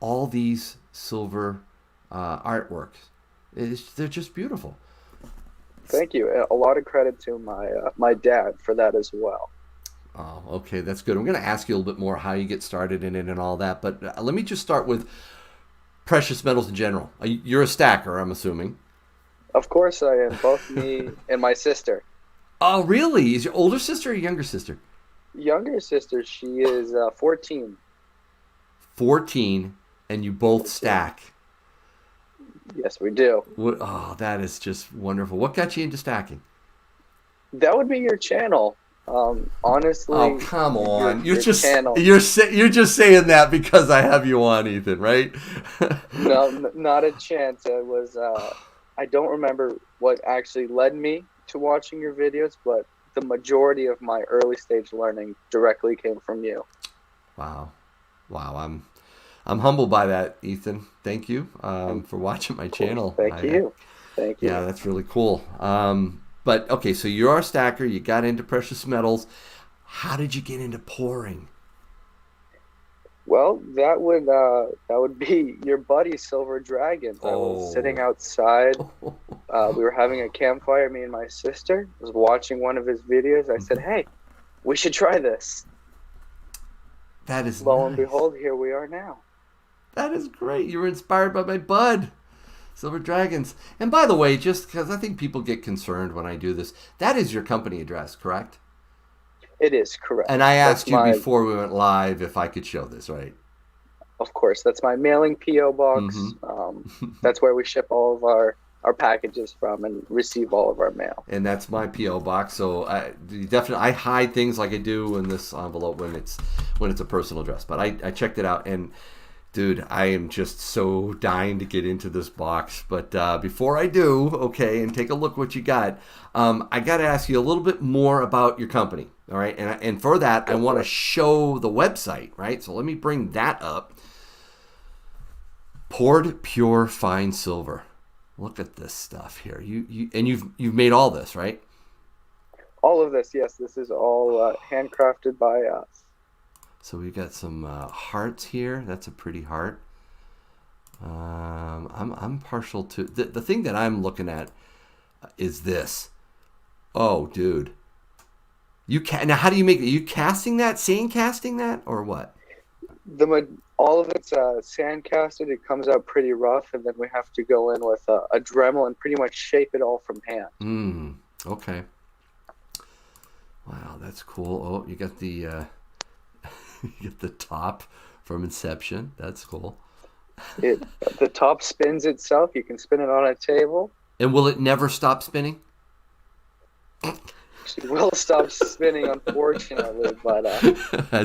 all these silver artworks. They're just beautiful. Thank you. A lot of credit to my dad for that as well. Oh, okay, that's good. I'm going to ask you a little bit more how you get started in it and all that, but let me just start with precious metals in general. You're a stacker, I'm assuming. Of course I am. Both me and my sister. Oh, really? Is your older sister or younger sister? Younger sister, she is 14. 14, and you both stack. Yes, we do. Oh, that is just wonderful. What got you into stacking? That would be your channel. Honestly. Oh, come on. Your channel. You're just saying that because I have you on, Ethan, right? No, not a chance. It was I don't remember what actually led me to watching your videos, but the majority of my early stage learning directly came from you. Wow. I'm humbled by that, Ethan. Thank you for watching my channel. Thank you. Yeah, that's really cool. But okay, so you're a stacker. You got into precious metals. How did you get into pouring? Well, that would be your buddy Silver Dragon. I was sitting outside. We were having a campfire. Me and my sister was watching one of his videos. I said, "Hey, we should try this." That is lo nice. and behold, here we are now. That is great. You were inspired by my bud, Silver Dragons. And by the way, just because I think people get concerned when I do this, that is your company address, correct? It is correct. And I asked you before we went live if I could show this, right? Of course. That's my mailing P.O. box. That's where we ship all of our packages from and receive all of our mail. And that's my P.O. box. So I hide things like I do in this envelope when it's a personal address. But I checked it out, and dude, I am just so dying to get into this box. But before I do, okay, and take a look what you got, I got to ask you a little bit more about your company, all right? And for that, I want to show the website, right? So let me bring that up. Poured Pure Fine Silver. Look at this stuff here. You've made all this, right? All of this, yes. This is all handcrafted by us. So we've got some hearts here. That's a pretty heart. I'm partial to the thing that I'm looking at is this. Oh, dude. Now how do you make it? Are you casting that, sand casting that, or what? All of it's sand casted. It comes out pretty rough, and then we have to go in with a Dremel and pretty much shape it all from hand. Okay. Wow, that's cool. Oh, you got the you get the top from Inception. That's cool. The top spins itself. You can spin it on a table. And will it never stop spinning? It will stop spinning, unfortunately, but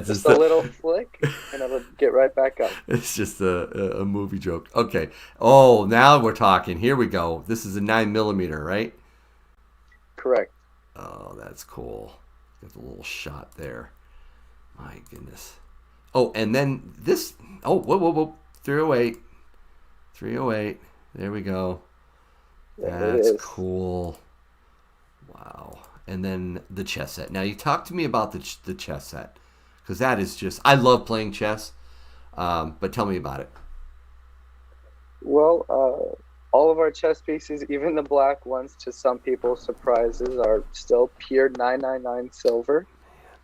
just a little flick, and it'll get right back up. It's just a movie joke. Okay. Oh, now we're talking. Here we go. This is a 9mm, right? Correct. Oh, that's cool. Got a little shot there. My goodness. Oh, and then this. Oh, whoa. 308. 308. There we go. That's cool. Wow. And then the chess set. Now, you talk to me about the chess set, because that is just, I love playing chess, but tell me about it. Well, all of our chess pieces, even the black ones, to some people's surprises, are still pure 999 silver.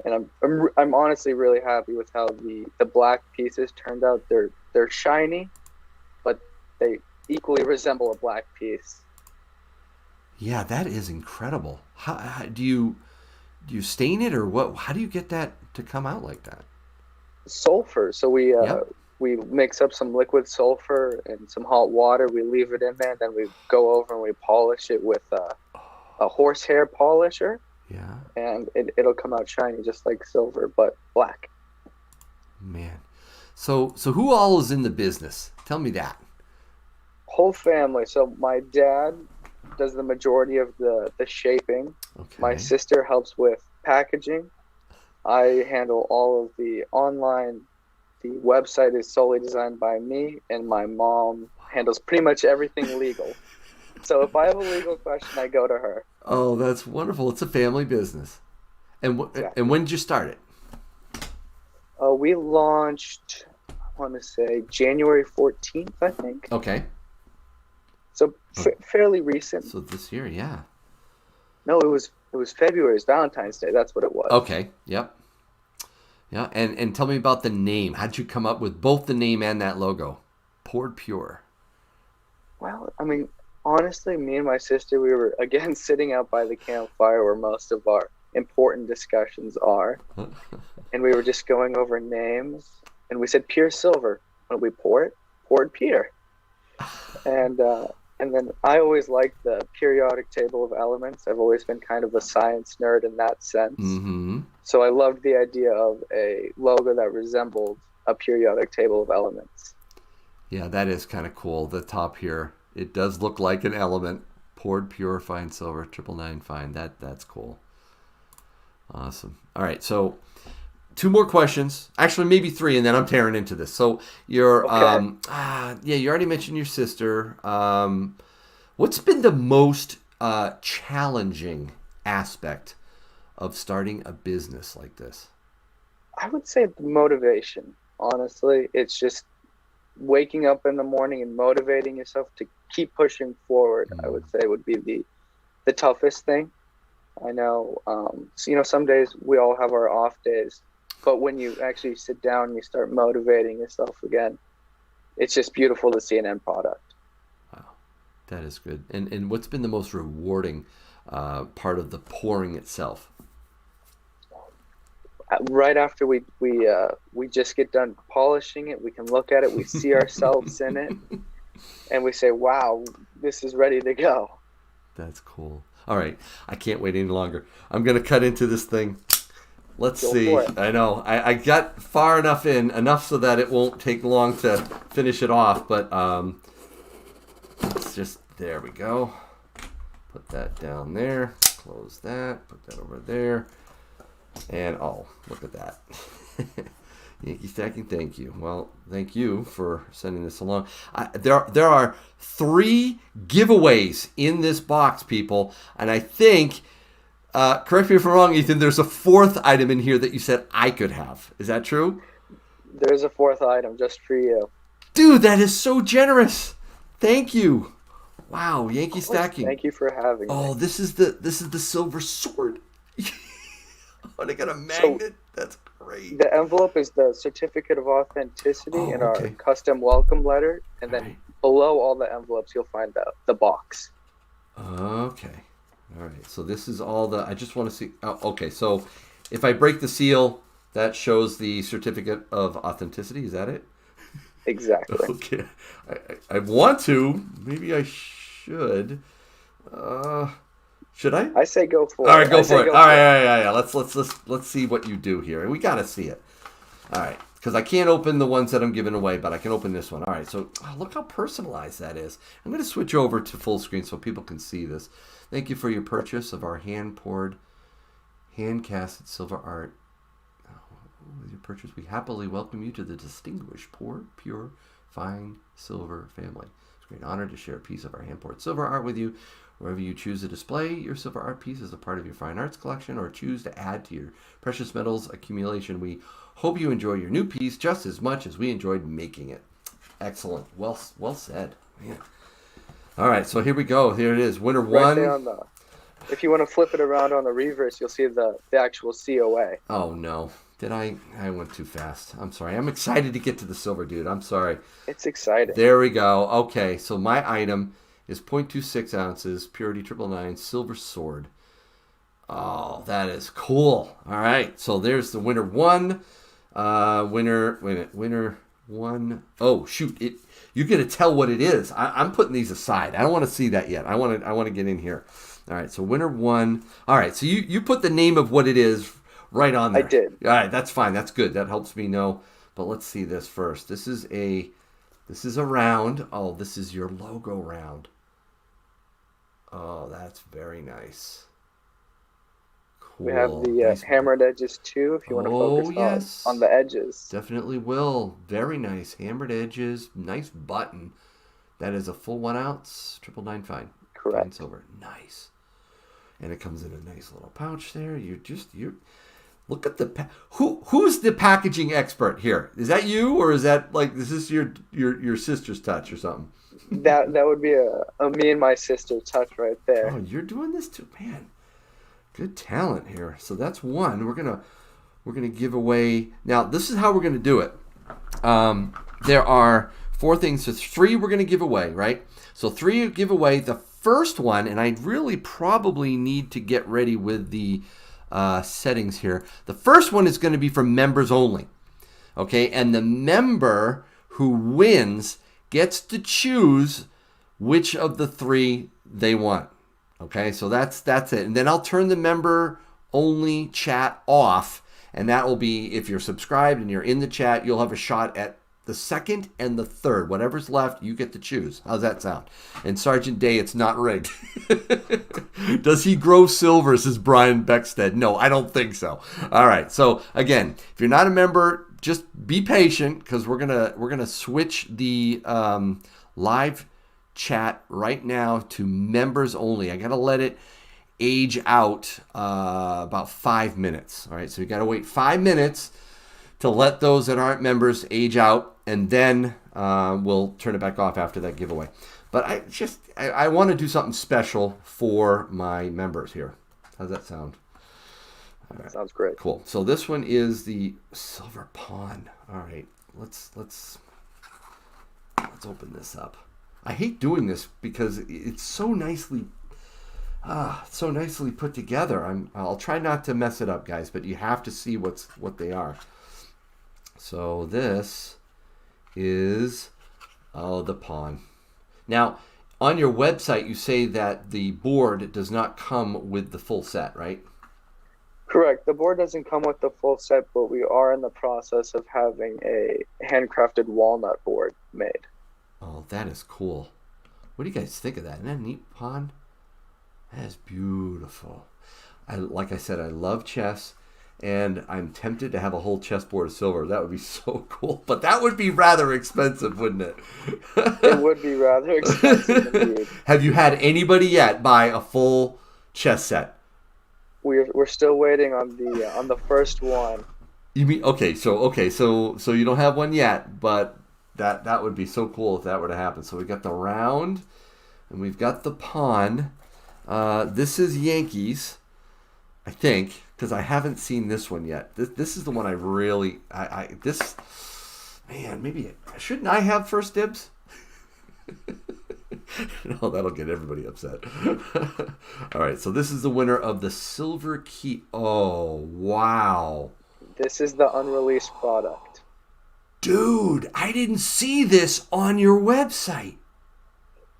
And I'm honestly really happy with how the black pieces turned out. They're shiny, but they equally resemble a black piece. Yeah, that is incredible. How do you stain it or what? How do you get that to come out like that? Sulfur. So Yep. we mix up some liquid sulfur and some hot water. We leave it in there, then we go over and we polish it with a horsehair polisher, Yeah. and it'll come out shiny just like silver, but black. Man. So who all is in the business? Tell me that. Whole family. So my dad does the majority of the shaping. Okay. My sister helps with packaging. I handle all of the online. The website is solely designed by me, and my mom handles pretty much everything legal. So if I have a legal question, I go to her. Oh, that's wonderful. It's a family business. And Exactly. and when did you start it? We launched, I want to say, January 14th, I think. Okay. So fairly recent. So this year, yeah. No, it was February. It's Valentine's Day. That's what it was. Okay. Yep. Yeah. And tell me about the name. How'd you come up with both the name and that logo? Poured Pure. Well, I mean, honestly, me and my sister, we were, again, sitting out by the campfire where most of our important discussions are. And we were just going over names. And we said pure silver. When we pour it, poured pure. And then I always liked the periodic table of elements. I've always been kind of a science nerd in that sense. Mm-hmm. So I loved the idea of a logo that resembled a periodic table of elements. Yeah, that is kind of cool. The top here, it does look like an element. Poured Pure Fine Silver, 999 Fine. That's cool. Awesome. All right, so 2 more questions. Actually, maybe 3, and then I'm tearing into this. So you're, Okay. you already mentioned your sister. What's been the most challenging aspect of starting a business like this? I would say the motivation, honestly. It's just waking up in the morning and motivating yourself to keep pushing forward, I would say would be the toughest thing. I know, some days we all have our off days, but when you actually sit down and you start motivating yourself again, it's just beautiful to see an end product. Wow, that is good. And what's been the most rewarding part of the pouring itself? Right after we just get done polishing it, we can look at it, we see ourselves in it, and we say, wow, this is ready to go. That's cool. All right, I can't wait any longer. I'm going to cut into this thing. Let's Go see. for it. I know. I got far enough so that it won't take long to finish it off, but let's just, there we go. Put that down there. Close that. Put that over there. And, oh, look at that. Yankee stacking, thank you. Well, thank you for sending this along. There are 3 giveaways in this box, people. And I think, correct me if I'm wrong, Ethan, there's a 4th item in here that you said I could have. Is that true? There's a 4th item just for you. Dude, that is so generous. Thank you. Wow, Yankee stacking. Thank you for having me. Oh, this is the silver sword. Oh, they got a magnet. That's great. The envelope is the certificate of authenticity and okay. our custom welcome letter. And then Right. below all the envelopes, you'll find the box. Okay. All right. So this is all the, I just want to see. Oh, okay. So if I break the seal, that shows the certificate of authenticity. Is that it? Exactly. Okay. I want to. Maybe I should. Should I? I say go for it. All right, go for it. Go All right. Let's see what you do here. We got to see it. All right. Because I can't open the ones that I'm giving away, but I can open this one. All right. So look how personalized that is. I'm going to switch over to full screen so people can see this. Thank you for your purchase of our hand-poured, hand-casted silver art. With your purchase, we happily welcome you to the distinguished, poured, pure, fine silver family. It's a great honor to share a piece of our hand-poured silver art with you. Wherever you choose to display your silver art piece as a part of your fine arts collection or choose to add to your precious metals accumulation, we hope you enjoy your new piece just as much as we enjoyed making it. Excellent. Well said. Man. All right, so here we go. Here it is. Winner Right one. there on the If you want to flip it around on the reverse, you'll see the actual COA. Oh, no. Did I went too fast. I'm sorry. I'm excited to get to the silver, dude. I'm sorry. It's exciting. There we go. Okay, so my item is 0.26 ounces, purity 999, silver sword. Oh, that is cool. All right, so there's the winner one. Winner one. Oh, shoot. You get to tell what it is. I'm putting these aside. I don't want to see that yet. I want to get in here. All right, so winner one. All right, so you put the name of what it is right on there. I did. All right, that's fine. That's good. That helps me know. But let's see this first. This is a round. Oh, this is your logo round. Oh, that's very nice. Cool. We have the hammered edges too, if you want to focus on the edges. Definitely will. Very nice. Hammered edges. Nice button. That is a full 1 ounce. 999 fine. Correct. Fine silver. Nice. And it comes in a nice little pouch there. You look at the who's the packaging expert here? Is that you, or is this your sister's touch or something? That would be a me and my sister touch right there. Oh, you're doing this too, man. Good talent here. So that's one. We're gonna give away. Now this is how we're gonna do it. There are 4 things. So 3 we're gonna give away, right? So 3 give away. The first one, and I really probably need to get ready with the settings here. The first one is going to be for members only. Okay, and the member who wins gets to choose which of the 3 they want. Okay, so that's it. And then I'll turn the member only chat off, and that will be, if you're subscribed and you're in the chat, you'll have a shot at the second and the third. Whatever's left, you get to choose. How's that sound? And Sergeant Day, it's not rigged. Does he grow silver, says Brian Beckstead? No, I don't think so. All right. So again, if you're not a member, just be patient, because we're gonna switch the live chat right now to members only. I gotta let it age out about 5 minutes. All right. So you gotta wait 5 minutes to let those that aren't members age out, and then we'll turn it back off after that giveaway. But I want to do something special for my members here. How's that sound? All right. Sounds great. Cool. So this one is the silver pawn. All right, let's open this up. I hate doing this because it's so nicely put together. I'll try not to mess it up, guys, but you have to see what they are. So this is the pawn. Now, on your website, you say that the board does not come with the full set, right? Correct. The board doesn't come with the full set, but we are in the process of having a handcrafted walnut board made. Oh, that is cool. What do you guys think of that? Isn't that a neat pawn? That is beautiful. Like I said, I love chess. And I'm tempted to have a whole chessboard of silver. That would be so cool. But that would be rather expensive, wouldn't it? It would be rather expensive indeed. Have you had anybody yet buy a full chess set? We're still waiting on the first one. You mean so you don't have one yet, but that would be so cool if that were to happen. So we got the round, and we've got the pawn. This is Yankees, I think, because I haven't seen this one yet. This is the one I really maybe shouldn't I have first dibs? No, that'll get everybody upset. All right, so this is the winner of the silver key. Oh, wow. This is the unreleased product. Dude, I didn't see this on your website.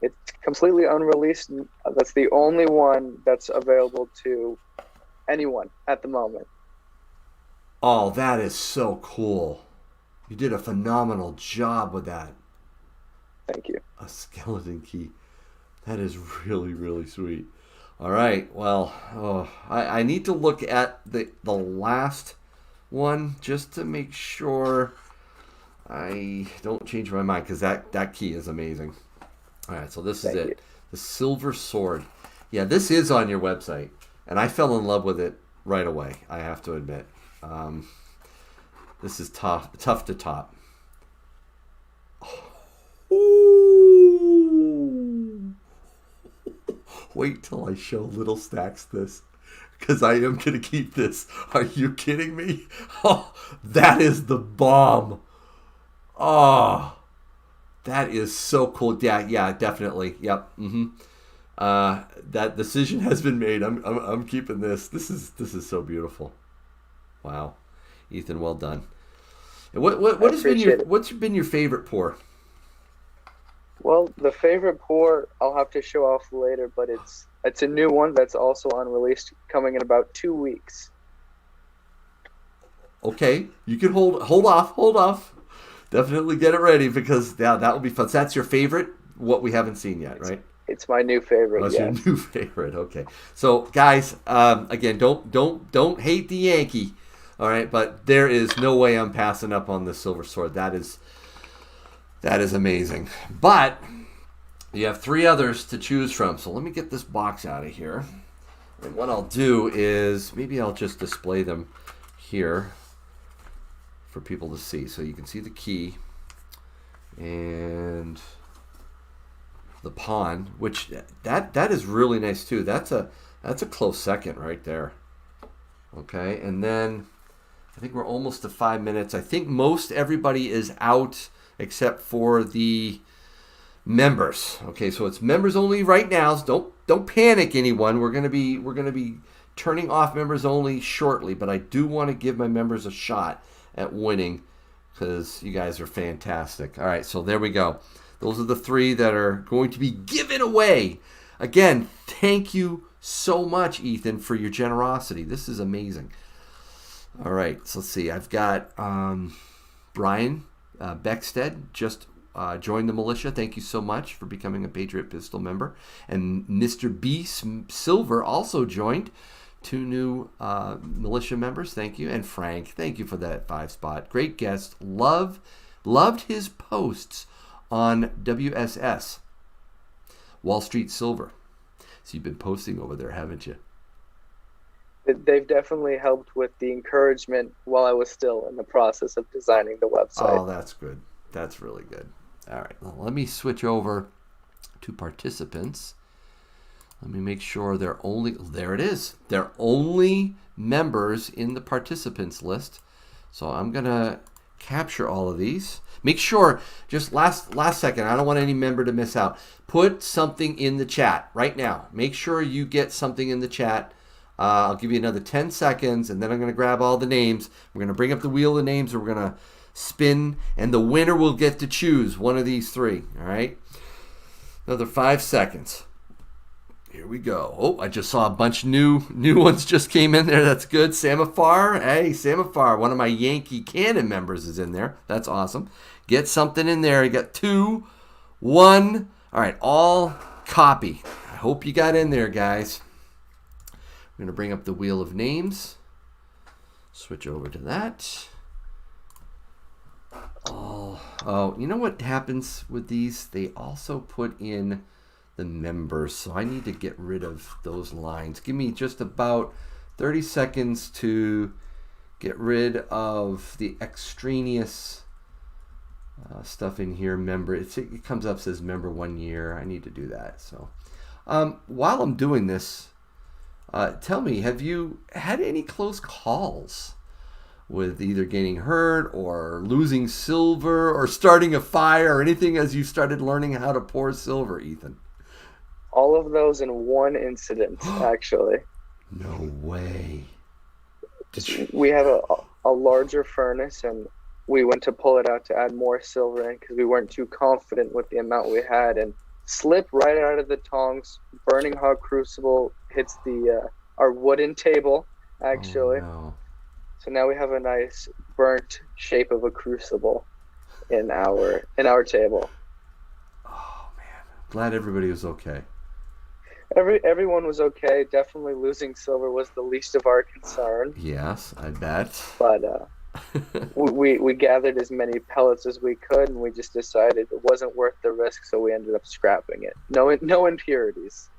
It's completely unreleased. That's the only one that's available to anyone at the moment. Oh, that is so cool. You did a phenomenal job with that. Thank you. A skeleton key. That is really, really sweet. All right. Well, I need to look at the last one just to make sure I don't change my mind, because that key is amazing. All right. So this is it. The silver sword. Yeah, this is on your website, and I fell in love with it right away, I have to admit. This is tough to top. Wait till I show Little Stacks this, because I am going to keep this. Are you kidding me? Oh, that is the bomb. Oh, that is so cool. Yeah, definitely. Yep. That decision has been made. I'm keeping this. This is so beautiful. Wow, Ethan, well done. And what's been your favorite pour? Well, the favorite pour I'll have to show off later, but it's a new one that's also unreleased, coming in about 2 weeks. Okay, you can hold off. Definitely get it ready, because that will be fun. So that's your favorite, what we haven't seen yet, right? It's my new favorite. That's your new favorite. Okay. So guys, again, don't hate the Yankee. All right, but there is no way I'm passing up on the silver sword. That is amazing. But you have 3 others to choose from. So let me get this box out of here. And what I'll do is maybe I'll just display them here for people to see. So you can see the key and the pawn, which that is really nice too. That's a close second right there. Okay, and then I think we're almost to 5 minutes. I think most everybody is out except for the members. Okay, so it's members only right now. So don't panic, anyone. We're gonna be turning off members only shortly, but I do want to give my members a shot at winning, because you guys are fantastic. All right, so there we go. Those are the 3 that are going to be given away. Again, thank you so much, Ethan, for your generosity. This is amazing. All right, so let's see. I've got Brian Beckstead just joined the militia. Thank you so much for becoming a Patriot Pistol member. And Mr. B. Silver also joined. 2 new militia members. Thank you. And Frank, thank you for that 5 spot. Great guest. Loved his posts on WSS, Wall Street Silver. So you've been posting over there, haven't you? They've definitely helped with the encouragement while I was still in the process of designing the website. Oh, that's good. That's really good. All right, well, let me switch over to participants. Let me make sure there it is. They're only members in the participants list. So I'm going to capture all of these. Make sure, just last second, I don't want any member to miss out. Put something in the chat right now. Make sure you get something in the chat. I'll give you another 10 seconds, and then I'm going to grab all the names. We're going to bring up the wheel of names, and we're going to spin, and the winner will get to choose one of these 3. All right? Another 5 seconds. Here we go. Oh, I just saw a bunch of new ones just came in there. That's good. Samafar. Hey, Samafar, one of my Yankee Cannon members is in there. That's awesome. Get something in there. You got 2, 1. All right, all copy. I hope you got in there, guys. I'm going to bring up the wheel of names. Switch over to that. Oh, you know what happens with these? They also put in the members, so I need to get rid of those lines. Give me just about 30 seconds to get rid of the extraneous stuff in here. Member, it comes up, says member 1 year. I need to do that. So while I'm doing this, tell me, have you had any close calls with either getting hurt or losing silver or starting a fire or anything as you started learning how to pour silver, Ethan? All of those in one incident, actually. No way. We have a larger furnace, and we went to pull it out to add more silver in because we weren't too confident with the amount we had, and slip right out of the tongs. Burning hot crucible hits our wooden table, actually. Oh, no. So now we have a nice burnt shape of a crucible in our table. Oh man, glad everybody was okay. Everyone was okay. Definitely losing silver was the least of our concern. Yes, I bet. But we gathered as many pellets as we could, and we just decided it wasn't worth the risk, so we ended up scrapping it. No impurities.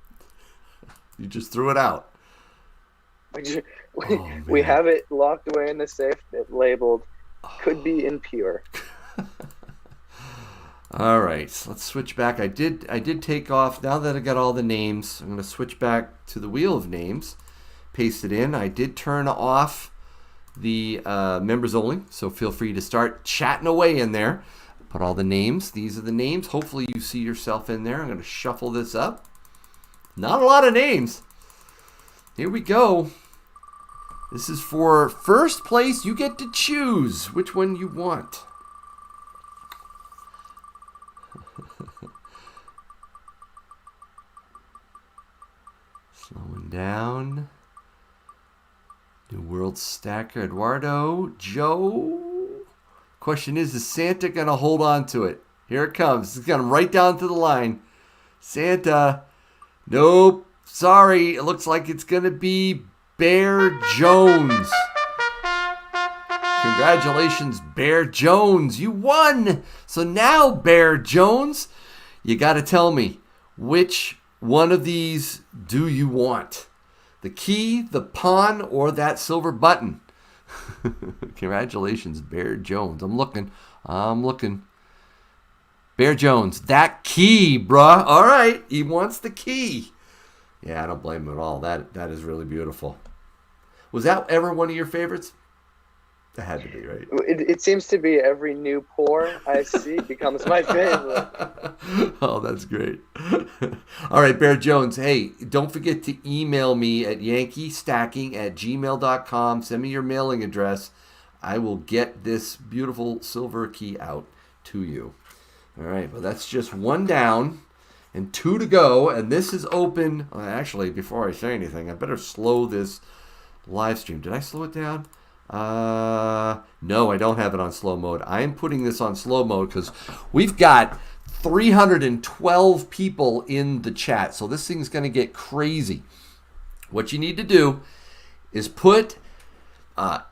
You just threw it out. We have it locked away in the safe, labeled could be impure. All right, so let's switch back. I did take off. Now that I got all the names, I'm going to switch back to the wheel of names. Paste it in. I did turn off the members only, so feel free to start chatting away in there. Put all the names. These are the names. Hopefully you see yourself in there. I'm going to shuffle this up. Not a lot of names. Here we go. This is for first place. You get to choose which one you want. Slowing down. New World Stacker, Eduardo, Joe. Question is Santa going to hold on to it? Here it comes. It's going right down to the line. Santa. Nope. Sorry. It looks like it's going to be Bear Jones. Congratulations, Bear Jones. You won. So now, Bear Jones, you got to tell me, which one of these do you want? The key, the pawn, or that silver button? Congratulations, Bear Jones. I'm looking. Bear Jones, that key, bruh. All right, he wants the key. Yeah, I don't blame him at all. That is really beautiful. Was that ever one of your favorites? That had to be, right? It seems to be every new pour I see becomes my favorite. Oh, that's great. All right, Bear Jones. Hey, don't forget to email me at yankee.stacking@gmail.com. Send me your mailing address. I will get this beautiful silver key out to you. All right, well, that's just one down and two to go. And this is open. Actually, before I say anything, I better slow this live stream. Did I slow it down? No, I don't have it on slow mode. I am putting this on slow mode because we've got 312 people in the chat. So this thing's going to get crazy. What you need to do is put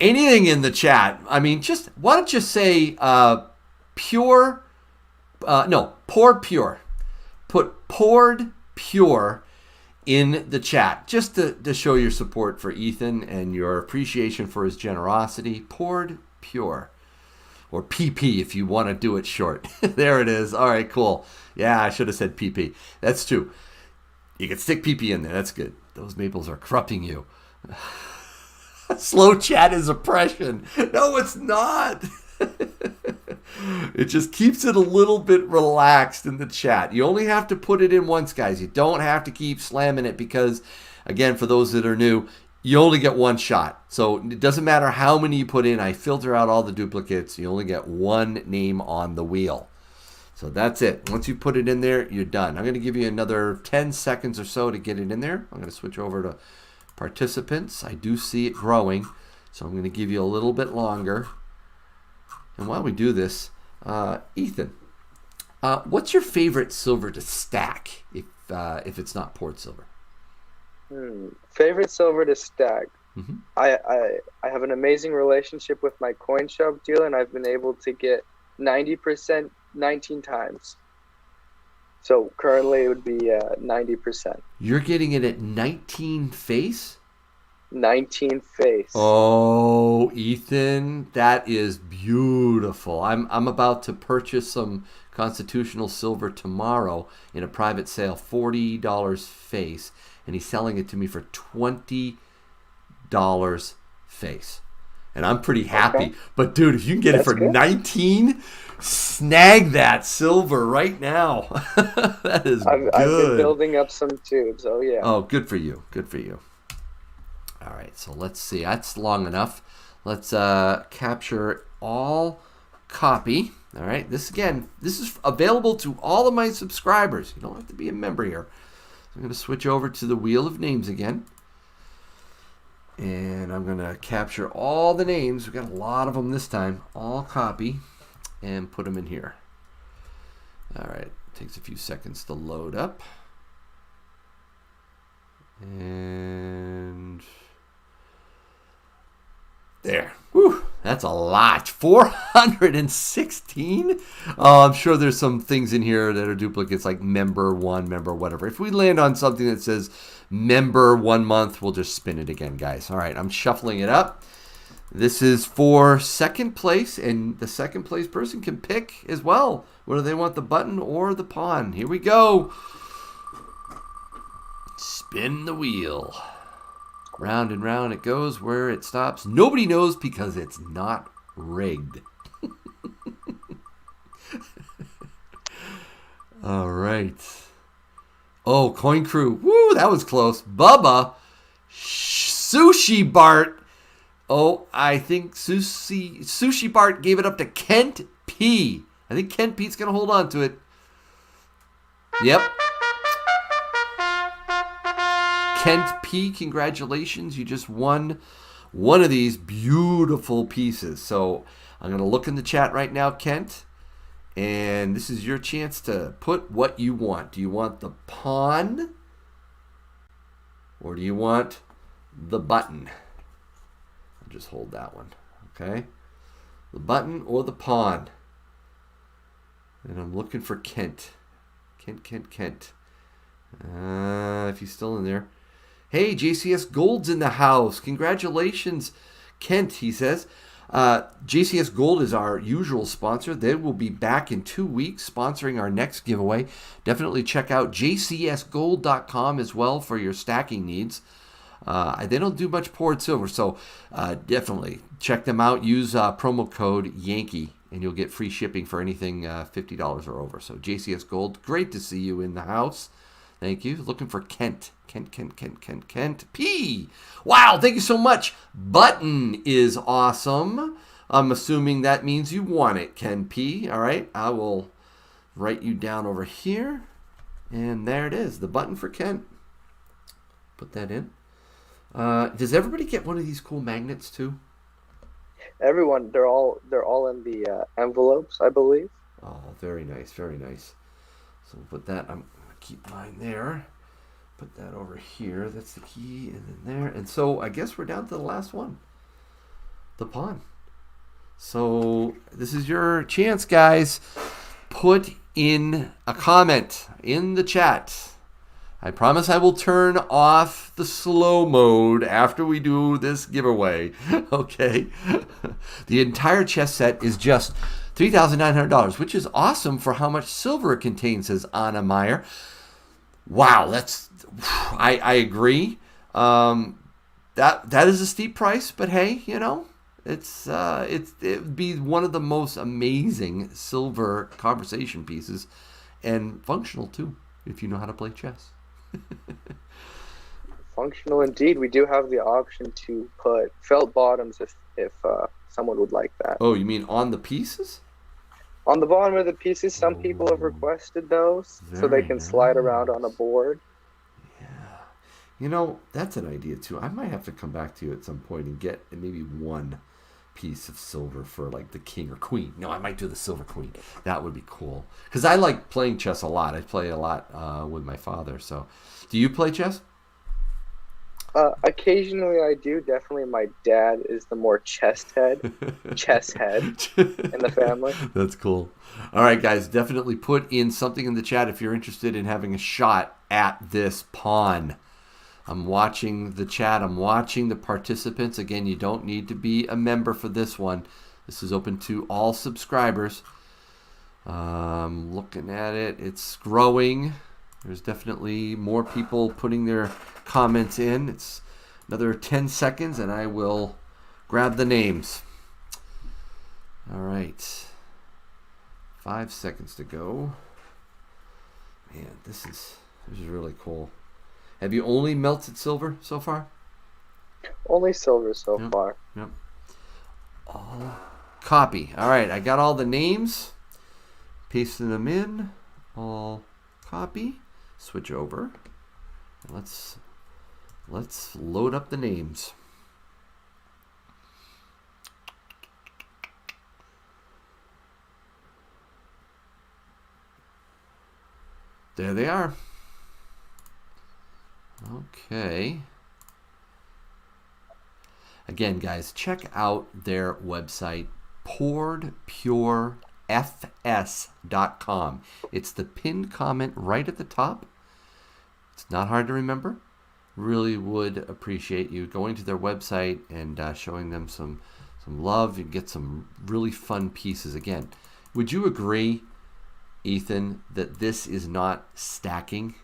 anything in the chat. I mean, why don't you say pour pure. Put poured pure in the chat, just to show your support for Ethan and your appreciation for his generosity. Poured pure, or PP if you want to do it short. There it is. All right, cool. Yeah, I should have said PP. That's true. You can stick PP in there. That's good. Those maples are corrupting you. Slow chat is oppression. No, it's not. It just keeps it a little bit relaxed in the chat. You only have to put it in once, guys. You don't have to keep slamming it because, again, for those that are new, you only get one shot. So it doesn't matter how many you put in. I filter out all the duplicates. You only get one name on the wheel. So that's it. Once you put it in there, you're done. I'm going to give you another 10 seconds or so to get it in there. I'm going to switch over to participants. I do see it growing, so I'm going to give you a little bit longer. And while we do this, Ethan, what's your favorite silver to stack if it's not poured silver? Favorite silver to stack. Mm-hmm. I have an amazing relationship with my coin shop dealer, and I've been able to get 90% 19 times. So currently it would be 90%. You're getting it at 19 face? 19 face. Oh, Ethan, that is beautiful. I'm about to purchase some constitutional silver tomorrow in a private sale, $40 face, and he's selling it to me for $20 face. And I'm pretty happy. Okay. But dude, if you can get it for good. 19, snag that silver right now. That is good. I've been building up some tubes. Oh yeah. Oh, good for you. Good for you. All right, so let's see. That's long enough. Let's capture all copy. All right, this is available to all of my subscribers. You don't have to be a member here. So I'm going to switch over to the wheel of names again. And I'm going to capture all the names. We've got a lot of them this time. All copy and put them in here. All right, it takes a few seconds to load up. And there. Whew, that's a lot. 416? Oh, I'm sure there's some things in here that are duplicates, like member 1, member whatever. If we land on something that says member 1 month, we'll just spin it again, guys. All right, I'm shuffling it up. This is for second place, and the second place person can pick as well whether they want the button or the pawn. Here we go. Spin the wheel. Round and round it goes. Where it stops, nobody knows because it's not rigged. All right. Oh, Coin Crew. Woo, that was close. Bubba. Sushi Bart. Oh, I think Sushi Bart gave it up to Kent P. I think Kent P's going to hold on to it. Yep. Kent P, congratulations. You just won one of these beautiful pieces. So I'm going to look in the chat right now, Kent. And this is your chance to put what you want. Do you want the pawn? Or do you want the button? I'll just hold that one. Okay. The button or the pawn. And I'm looking for Kent. Kent. If he's still in there. Hey, JCS Gold's in the house. Congratulations, Kent, he says. JCS Gold is our usual sponsor. They will be back in 2 weeks sponsoring our next giveaway. Definitely check out jcsgold.com as well for your stacking needs. They don't do much poured silver, so definitely check them out. Use promo code Yankee, and you'll get free shipping for anything $50 or over. So JCS Gold, great to see you in the house. Thank you. Looking for Kent P. Wow, thank you so much. Button is awesome. I'm assuming that means you want it, Ken P. All right, I will write you down over here. And there it is, the button for Kent. Put that in. Does everybody get one of these cool magnets too? Everyone, they're all in the envelopes, I believe. Oh, very nice, very nice. So put that, I'm going to keep mine there. Put that over here. That's the key, and then there. And so I guess we're down to the last one, the pawn. So this is your chance, guys. Put in a comment in the chat. I promise I will turn off the slow mode after we do this giveaway. Okay. The entire chess set is just $3,900, which is awesome for how much silver it contains, says Anna Meyer. Wow, I agree. That is a steep price, but hey, you know, it would be one of the most amazing silver conversation pieces, and functional too, if you know how to play chess. Functional indeed. We do have the option to put felt bottoms if someone would like that. Oh, you mean on the pieces? On the bottom of the pieces, some people have requested those so they can slide around on a board. Yeah. You know, that's an idea too. I might have to come back to you at some point and get maybe one piece of silver for like the king or queen. No, I might do the silver queen. That would be cool. Because I like playing chess a lot. I play a lot with my father. So, do you play chess? Occasionally I do. Definitely my dad is the more chess head in the family. That's cool. All right, guys, definitely put in something in the chat if you're interested in having a shot at this pawn. I'm watching the chat. I'm watching the participants. Again, you don't need to be a member for this one. This is open to all subscribers. Looking at it. It's growing. There's definitely more people putting their comments in. It's another 10 seconds and I will grab the names. All right. 5 seconds to go. Man, this is really cool. Have you only melted silver so far? Only silver so far. Yep. All copy. All right, I got all the names. Pasting them in. All copy. Switch over. Let's load up the names. There they are. Okay. Again, guys, check out their website, pouredpurefs.com. It's the pinned comment right at the top. It's not hard to remember. really would appreciate you going to their website and showing them some love. You get some really fun pieces. Again, would you agree, Ethan, that this is not stacking?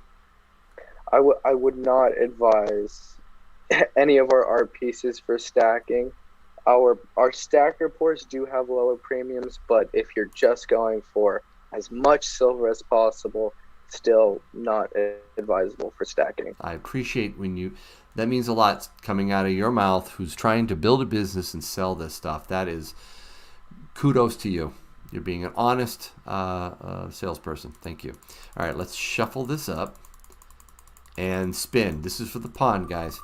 I would not advise any of our art pieces for stacking. Our stack reports do have lower premiums, but if you're just going for as much silver as possible, still not advisable for stacking. I appreciate that means a lot coming out of your mouth, who's trying to build a business and sell this stuff. That is kudos to you. You're being an honest salesperson. Thank you. All right, let's shuffle this up and spin. This is for the pond, guys.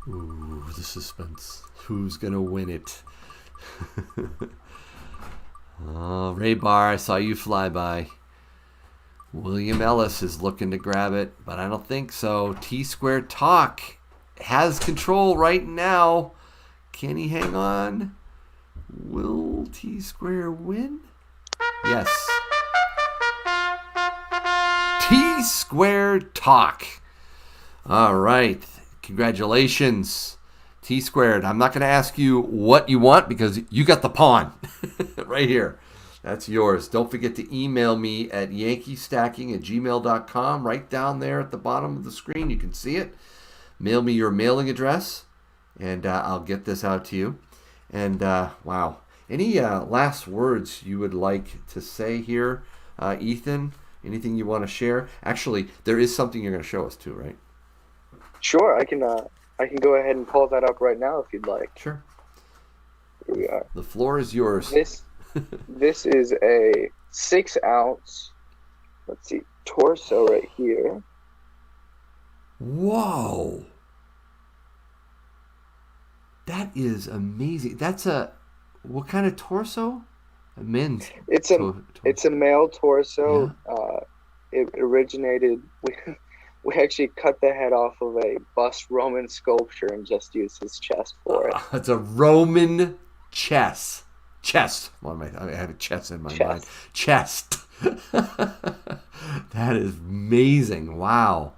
Ooh, the suspense. Who's going to win it? Oh, Ray Barr, I saw you fly by. William Ellis is looking to grab it, but I don't think so. T-Square Talk has control right now. Can he hang on? Will T-Square win? Yes. T-Square Talk. All right. Congratulations, T-Squared. I'm not going to ask you what you want because you got the pawn right here. That's yours. Don't forget to email me at yankeestacking@gmail.com. Right down there at the bottom of the screen, you can see it. Mail me your mailing address, and I'll get this out to you. And, wow. Any last words you would like to say here, Ethan? Anything you want to share? Actually, there is something you're going to show us too, right? Sure, I can go ahead and pull that up right now if you'd like. Sure. Here we are. The floor is yours. This is a 6-ounce, let's see, torso right here. Whoa. That is amazing. That's what kind of torso? A men's. It's a male torso. Yeah. It originated. We actually cut the head off of a bust Roman sculpture and just used his chest for it. It's a Roman chest. What am I have a chest in my mind. Chest. That is amazing. Wow.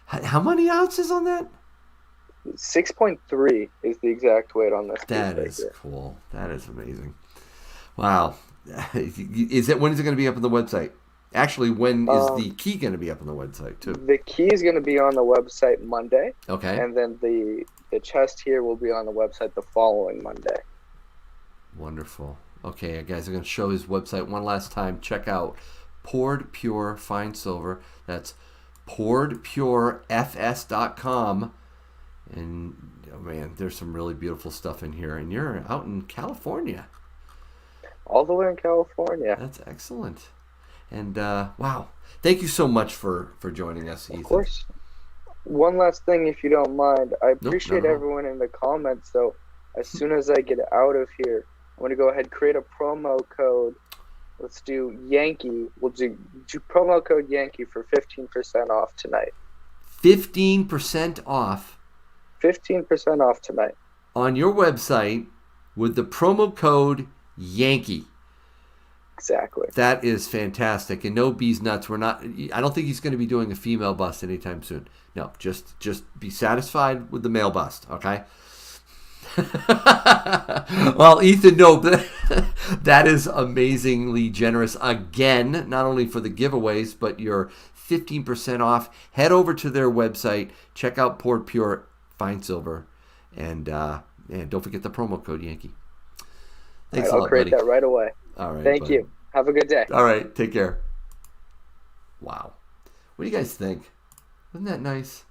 How many ounces on that? 6.3 is the exact weight on this. That is cool. That is amazing. Wow. When is it going to be up on the website? Actually, when is the key going to be up on the website too? The key is going to be on the website Monday. Okay. And then the chest here will be on the website the following Monday. Wonderful. Okay, guys, I'm going to show his website one last time. Check out Poured Pure Fine Silver. That's pouredpurefs.com. And, oh man, there's some really beautiful stuff in here. And you're out in California. All the way in California. That's excellent. And, wow. Thank you so much for joining us, Ethan. Of course. One last thing, if you don't mind. I appreciate everyone in the comments. So as soon as I get out of here, I'm going to go ahead and create a promo code. Let's do Yankee. We'll do promo code Yankee for 15% off tonight. 15% off? 15% off tonight. On your website with the promo code Yankee. Exactly. That is fantastic. And no bees nuts. I don't think he's going to be doing a female bust anytime soon. No, just be satisfied with the male bust, okay? Well, Ethan, no, that is amazingly generous again, not only for the giveaways, but your 15% off. Head over to their website, check out Poured Pure Fine Silver, and don't forget the promo code Yankee. Thanks a lot, buddy. I'll create that right away. All right. Thank you. Have a good day. All right. Take care. Wow. What do you guys think? Isn't that nice?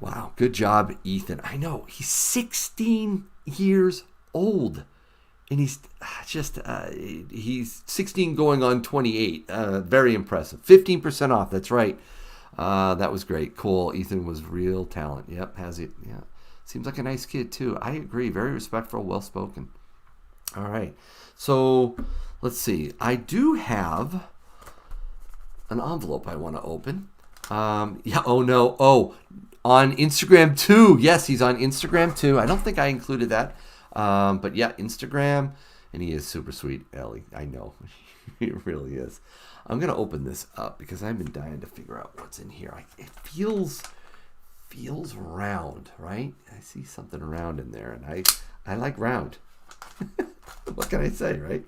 Wow. Good job, Ethan. I know. He's 16 years old. And he's he's 16 going on 28. Very impressive. 15% off. That's right. That was great. Cool. Ethan was real talent. Yep. Has it. Yeah. Seems like a nice kid, too. I agree. Very respectful, well-spoken. All right. So, let's see. I do have an envelope I want to open. Yeah. Oh, no. Oh, on Instagram, too. Yes, he's on Instagram, too. I don't think I included that. But, yeah, Instagram. And he is super sweet, Ellie. I know. He really is. I'm going to open this up because I've been dying to figure out what's in here. It feels round, right? I see something round in there, and I like round. What can I say, right?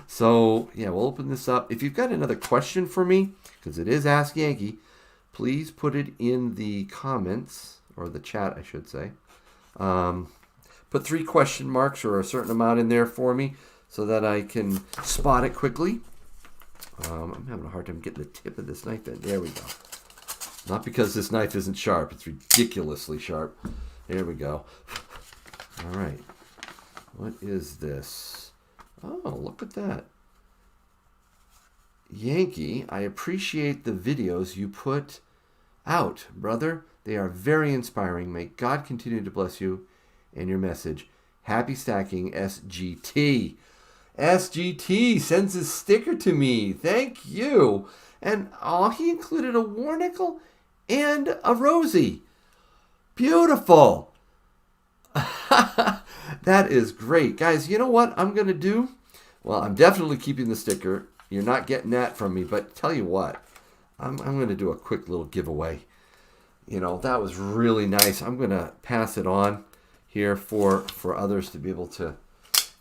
So, yeah, we'll open this up. If you've got another question for me, because it is Ask Yankee, please put it in the comments, or the chat, I should say. Put 3 question marks or a certain amount in there for me so that I can spot it quickly. I'm having a hard time getting the tip of this knife in. There we go. Not because this knife isn't sharp. It's ridiculously sharp. There we go. All right. What is this? Oh, look at that. Yankee, I appreciate the videos you put out, brother. They are very inspiring. May God continue to bless you and your message. Happy stacking, SGT. SGT sends a sticker to me. Thank you. And he included a war nickel and a Rosie. Beautiful. That is great. Guys, you know what I'm going to do? Well, I'm definitely keeping the sticker. You're not getting that from me, but tell you what, I'm going to do a quick little giveaway. You know, that was really nice. I'm going to pass it on here for others to be able to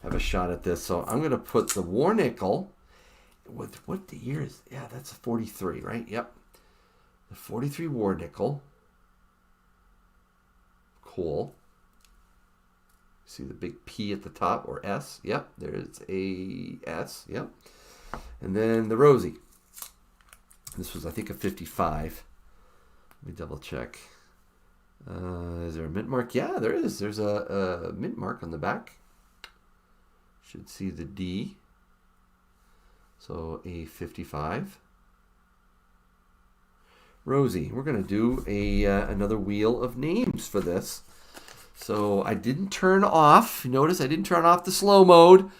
have a shot at this. So I'm going to put the war nickel with what the year is. Yeah, that's 43, right? Yep. The 43 war nickel. Cool. See the big P at the top, or S? Yep, there's a S. Yep. And then the Rosie. This was, I think, a 55. Let me double check. Is there a mint mark? Yeah, there is. There's a mint mark on the back. Should see the D. So a 55. Rosie. We're going to do another wheel of names for this. So I didn't turn off. Notice I didn't turn off the slow mode.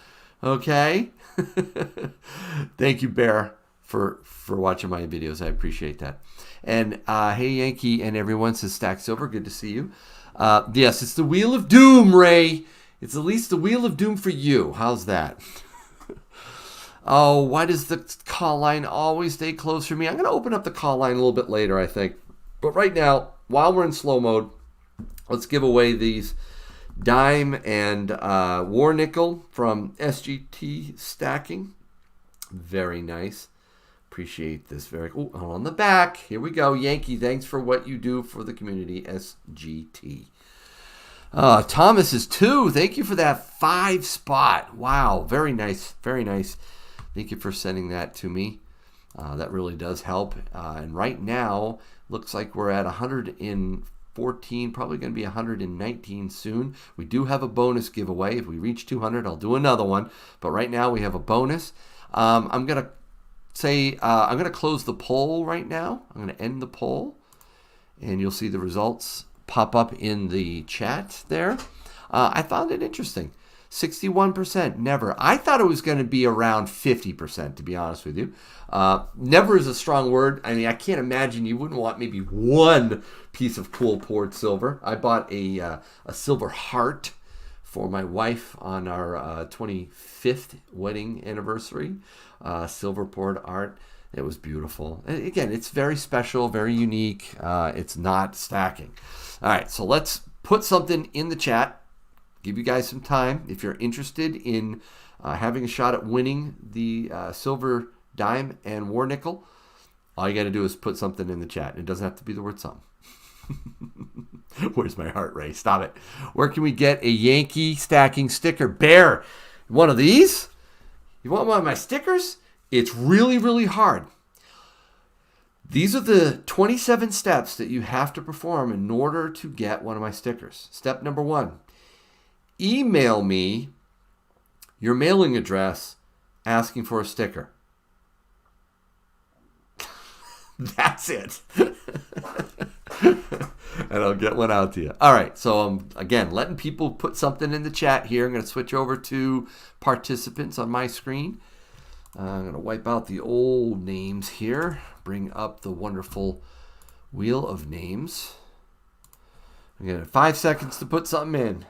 Okay. Thank you, Bear, for watching my videos. I appreciate that. And hey, Yankee and everyone, says Stack Silver. Good to see you. Yes, it's the Wheel of Doom, Ray. It's at least the Wheel of Doom for you. How's that? Oh, why does the call line always stay closed for me? I'm going to open up the call line a little bit later, I think. But right now, while we're in slow mode, let's give away these dime and war nickel from SGT Stacking. Very nice. Appreciate this. On the back. Here we go. Yankee, thanks for what you do for the community. SGT. Thomas is 2. Thank you for that 5 spot. Wow. Very nice. Very nice. Thank you for sending that to me. That really does help. And right now, looks like we're at 114, probably going to be 119 soon. We do have a bonus giveaway. If we reach 200, I'll do another one. But right now, we have a bonus. I'm going to close the poll right now. I'm going to end the poll. And you'll see the results pop up in the chat there. I found it interesting. 61% never. I thought it was going to be around 50%, to be honest with you. Never is a strong word. I mean, I can't imagine you wouldn't want maybe one piece of cool poured silver. I bought a silver heart for my wife on our 25th wedding anniversary. Silver poured art. It was beautiful. And again, it's very special, very unique. It's not stacking. All right, so let's put something in the chat. Give you guys some time. If you're interested in having a shot at winning the silver dime and war nickel, all you got to do is put something in the chat. It doesn't have to be the word something. Where's my heart rate? Stop it. Where can we get a Yankee stacking sticker? Bear, one of these? You want one of my stickers? It's really, really hard. These are the 27 steps that you have to perform in order to get one of my stickers. Step number 1. Email me your mailing address asking for a sticker. That's it. And I'll get one out to you. All right, so I'm, again, letting people put something in the chat here. I'm going to switch over to participants on my screen. I'm going to wipe out the old names here. Bring up the wonderful wheel of names. I'm going to have 5 seconds to put something in.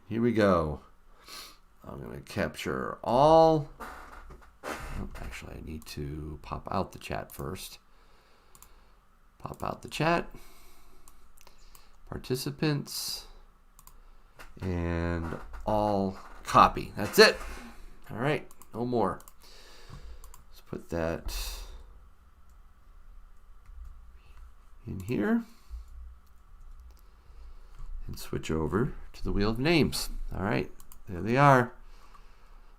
Here we go. I'm going to capture all. Oh, actually, I need to pop out the chat first. Pop out the chat. Participants. And all copy. That's it. All right. No more. Let's put that in here. And switch over to the wheel of names. All right. There they are.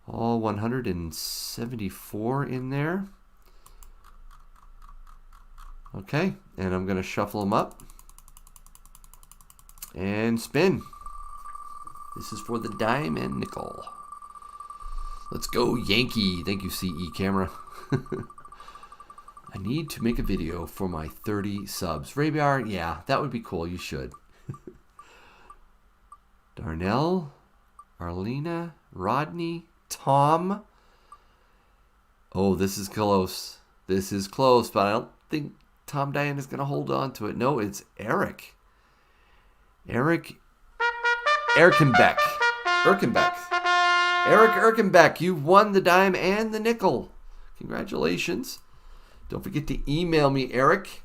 All 174 in there. Okay, and I'm going to shuffle them up and spin. This is for the dime and nickel. Let's go, Yankee. Thank you, CE camera. I need to make a video for my 30 subs. Rabiar, yeah, that would be cool. You should. Darnell, Arlena, Rodney, Tom. Oh, this is close. This is close, but I don't think Tom Diane is going to hold on to it. No, it's Eric. Eric Erkenbeck. Eric Erkenbeck, you've won the dime and the nickel. Congratulations. Don't forget to email me, Eric.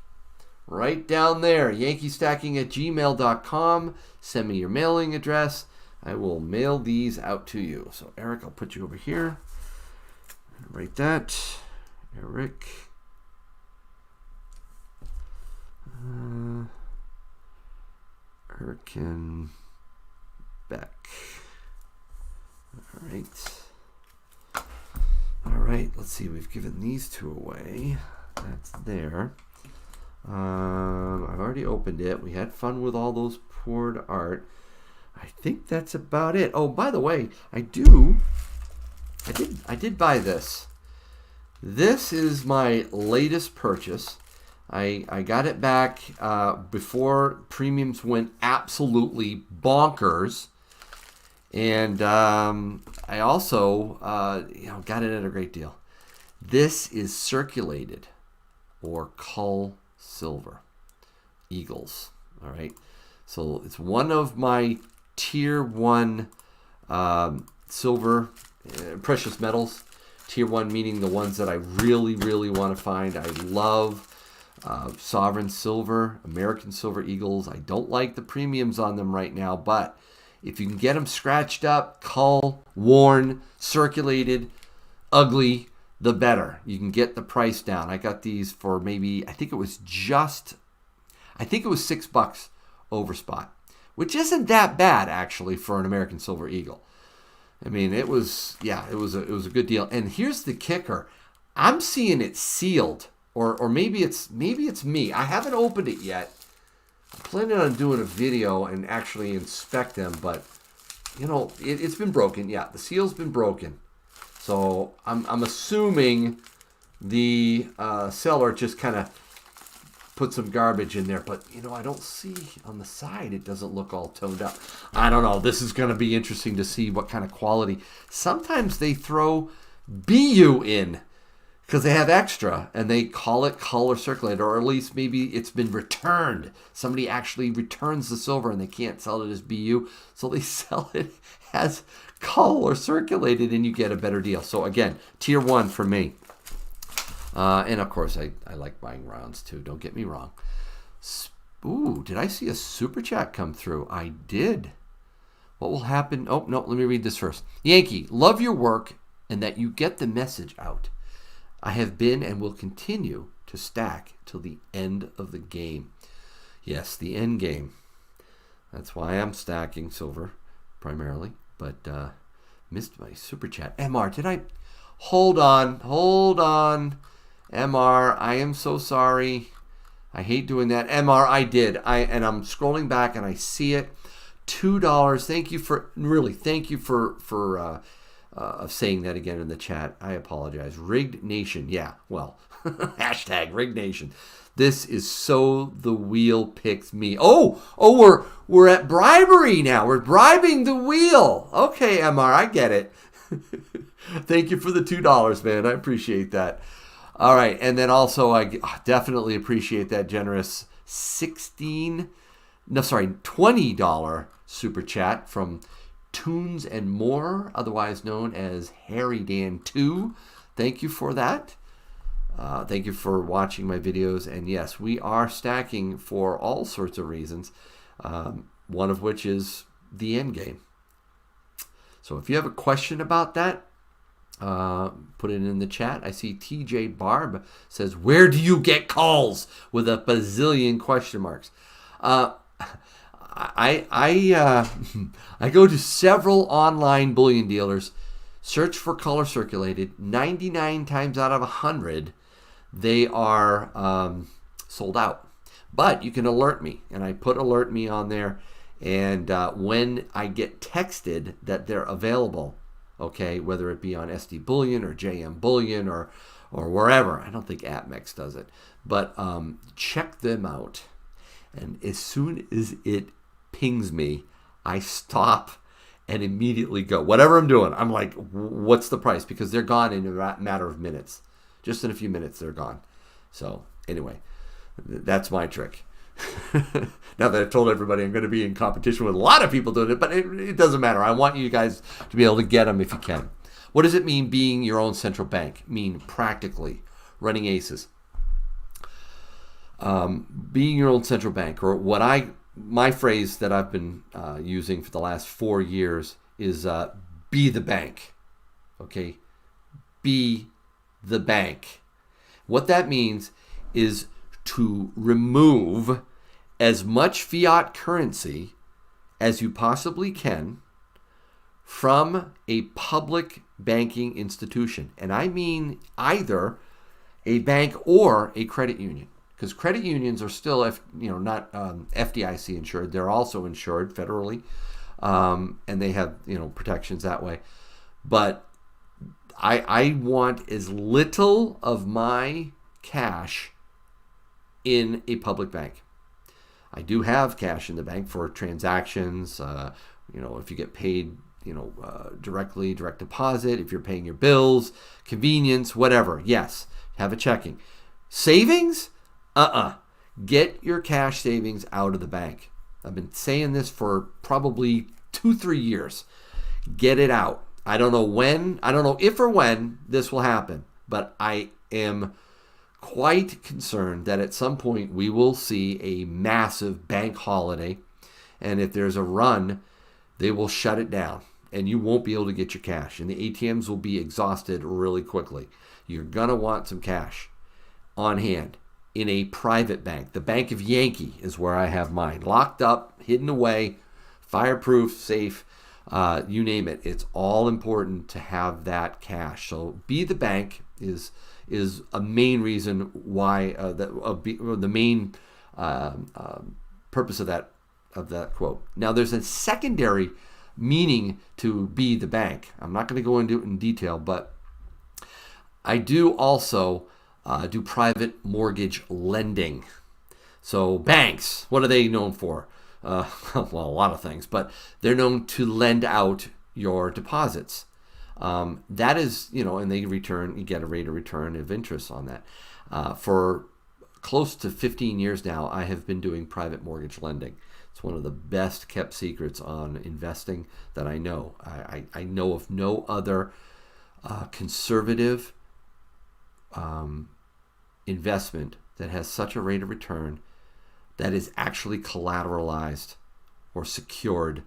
Right down there, yankeestacking@gmail.com. Send me your mailing address. I will mail these out to you. So, Eric, I'll put you over here. Write that. Eric. Erkenbeck. All right. All right. Let's see. We've given these two away. That's there. I've already opened it. We had fun with all those poured art. I think that's about it. Oh, by the way, I did buy this. This is my latest purchase. I got it back before premiums went absolutely bonkers, and I also got it at a great deal. This is circulated or cull silver eagles. All right, so it's one of my tier 1 silver precious metals. Tier 1 meaning the ones that I really, really want to find. I love sovereign silver, American silver eagles. I don't like the premiums on them right now, but if you can get them scratched up, cull, worn, circulated, ugly, the better. You can get the price down. I got these for maybe, I think it was $6 over spot, which isn't that bad actually for an American silver eagle. I mean, it was a good deal. And here's the kicker. I'm seeing it sealed, or maybe it's me. I haven't opened it yet. I'm planning on doing a video and actually inspect them, but it's been broken. Yeah, the seal's been broken. So I'm assuming the seller just kind of put some garbage in there, but I don't see on the side. It doesn't look all toned up. I don't know. This is going to be interesting to see what kind of quality. Sometimes they throw BU in because they have extra and they call it cull or circulated, or at least maybe it's been returned. Somebody actually returns the silver and they can't sell it as BU, so they sell it as cull or circulated and you get a better deal. So again, tier 1 for me. And of course, I like buying rounds too. Don't get me wrong. Ooh, did I see a super chat come through? I did. What will happen? Oh, no, let me read this first. Yankee, love your work and that you get the message out. I have been and will continue to stack till the end of the game. Yes, the end game. That's why I'm stacking silver primarily. But missed my super chat. MR, did I? Hold on. MR, I am so sorry. I hate doing that. MR, I did. And I'm scrolling back and I see it. $2. Thank you for saying that again in the chat. I apologize. Rigged Nation. Yeah, well, hashtag Rigged Nation. This is so the wheel picks me. Oh, we're at bribery now. We're bribing the wheel. Okay, MR, I get it. Thank you for the $2, man. I appreciate that. All right, and then also I definitely appreciate that generous $20 super chat from Tunes and More, otherwise known as Harry Dan 2. Thank you for that. Thank you for watching my videos. And yes, we are stacking for all sorts of reasons, one of which is the end game. So if you have a question about that, put it in the chat. I see TJ Barb says, where do you get calls? With a bazillion question marks. I go to several online bullion dealers, search for color circulated. 99 times out of 100, they are sold out. But you can alert me, and I put alert me on there. And when I get texted that they're available, okay, whether it be on SD Bullion or JM Bullion or wherever, I don't think APMEX does it, but check them out. And as soon as it pings me, I stop and immediately go. Whatever I'm doing, I'm like, what's the price? Because they're gone in a matter of minutes. Just in a few minutes, they're gone. So anyway, that's my trick. Now that I've told everybody I'm going to be in competition with a lot of people doing it, but it doesn't matter. I want you guys to be able to get them if you can. What does it mean being your own central bank? Mean practically running aces. Being your own central bank, or my phrase that I've been using for the last 4 years is be the bank. Okay? Be the bank. What that means is to remove as much fiat currency as you possibly can from a public banking institution. And I mean either a bank or a credit union, because credit unions are still not FDIC insured. They're also insured federally, and they have protections that way. But I want as little of my cash in a public bank. I do have cash in the bank for transactions. If you get paid, directly, direct deposit, if you're paying your bills, convenience, whatever. Yes, have a checking. Savings? Get your cash savings out of the bank. I've been saying this for probably 2-3 years. Get it out. I don't know if or when this will happen, but I am quite concerned that at some point we will see a massive bank holiday, and if there's a run, they will shut it down and you won't be able to get your cash, and the ATMs will be exhausted really quickly. You're gonna want some cash on hand in a private bank. The Bank of Yankee is where I have mine, locked up, hidden away, fireproof, safe, you name it. It's all important to have that cash. So be the bank is a main reason why the main purpose of that quote. Now, there's a secondary meaning to be the bank. I'm not going to go into it in detail, but I do also do private mortgage lending. So banks, what are they known for? Well, a lot of things, but they're known to lend out your deposits. That is, and they return, you get a rate of return of interest on that. For close to 15 years now, I have been doing private mortgage lending. It's one of the best kept secrets on investing that I know. I know of no other conservative investment that has such a rate of return that is actually collateralized or secured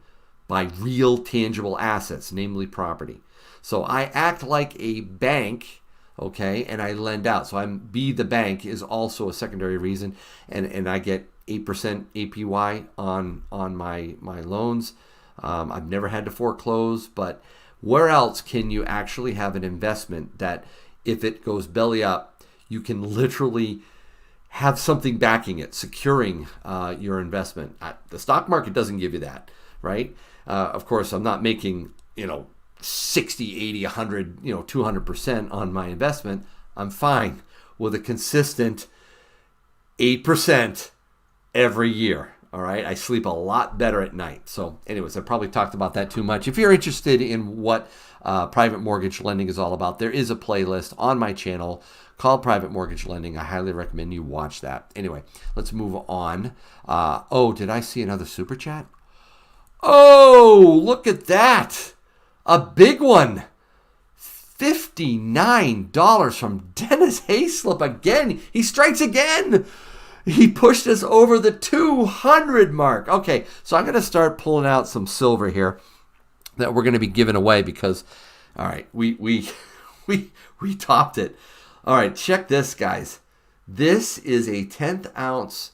by real tangible assets, namely property. So I act like a bank, okay, and I lend out. So be the bank is also a secondary reason, and I get 8% APY on my loans. I've never had to foreclose, but where else can you actually have an investment that if it goes belly up, you can literally have something backing it, securing your investment? The stock market doesn't give you that, right? Of course, I'm not making 60, 80, 100, 200% on my investment. I'm fine with a consistent 8% every year. All right, I sleep a lot better at night. So anyways, I probably talked about that too much. If you're interested in what private mortgage lending is all about, there is a playlist on my channel called Private Mortgage Lending. I highly recommend you watch that. Anyway, let's move on. Did I see another super chat? Oh, look at that. A big one. $59 from Dennis Hayslip again. He strikes again. He pushed us over the 200 mark. Okay, so I'm going to start pulling out some silver here that we're going to be giving away because, all right, we topped it. All right, check this, guys. This is a 10th ounce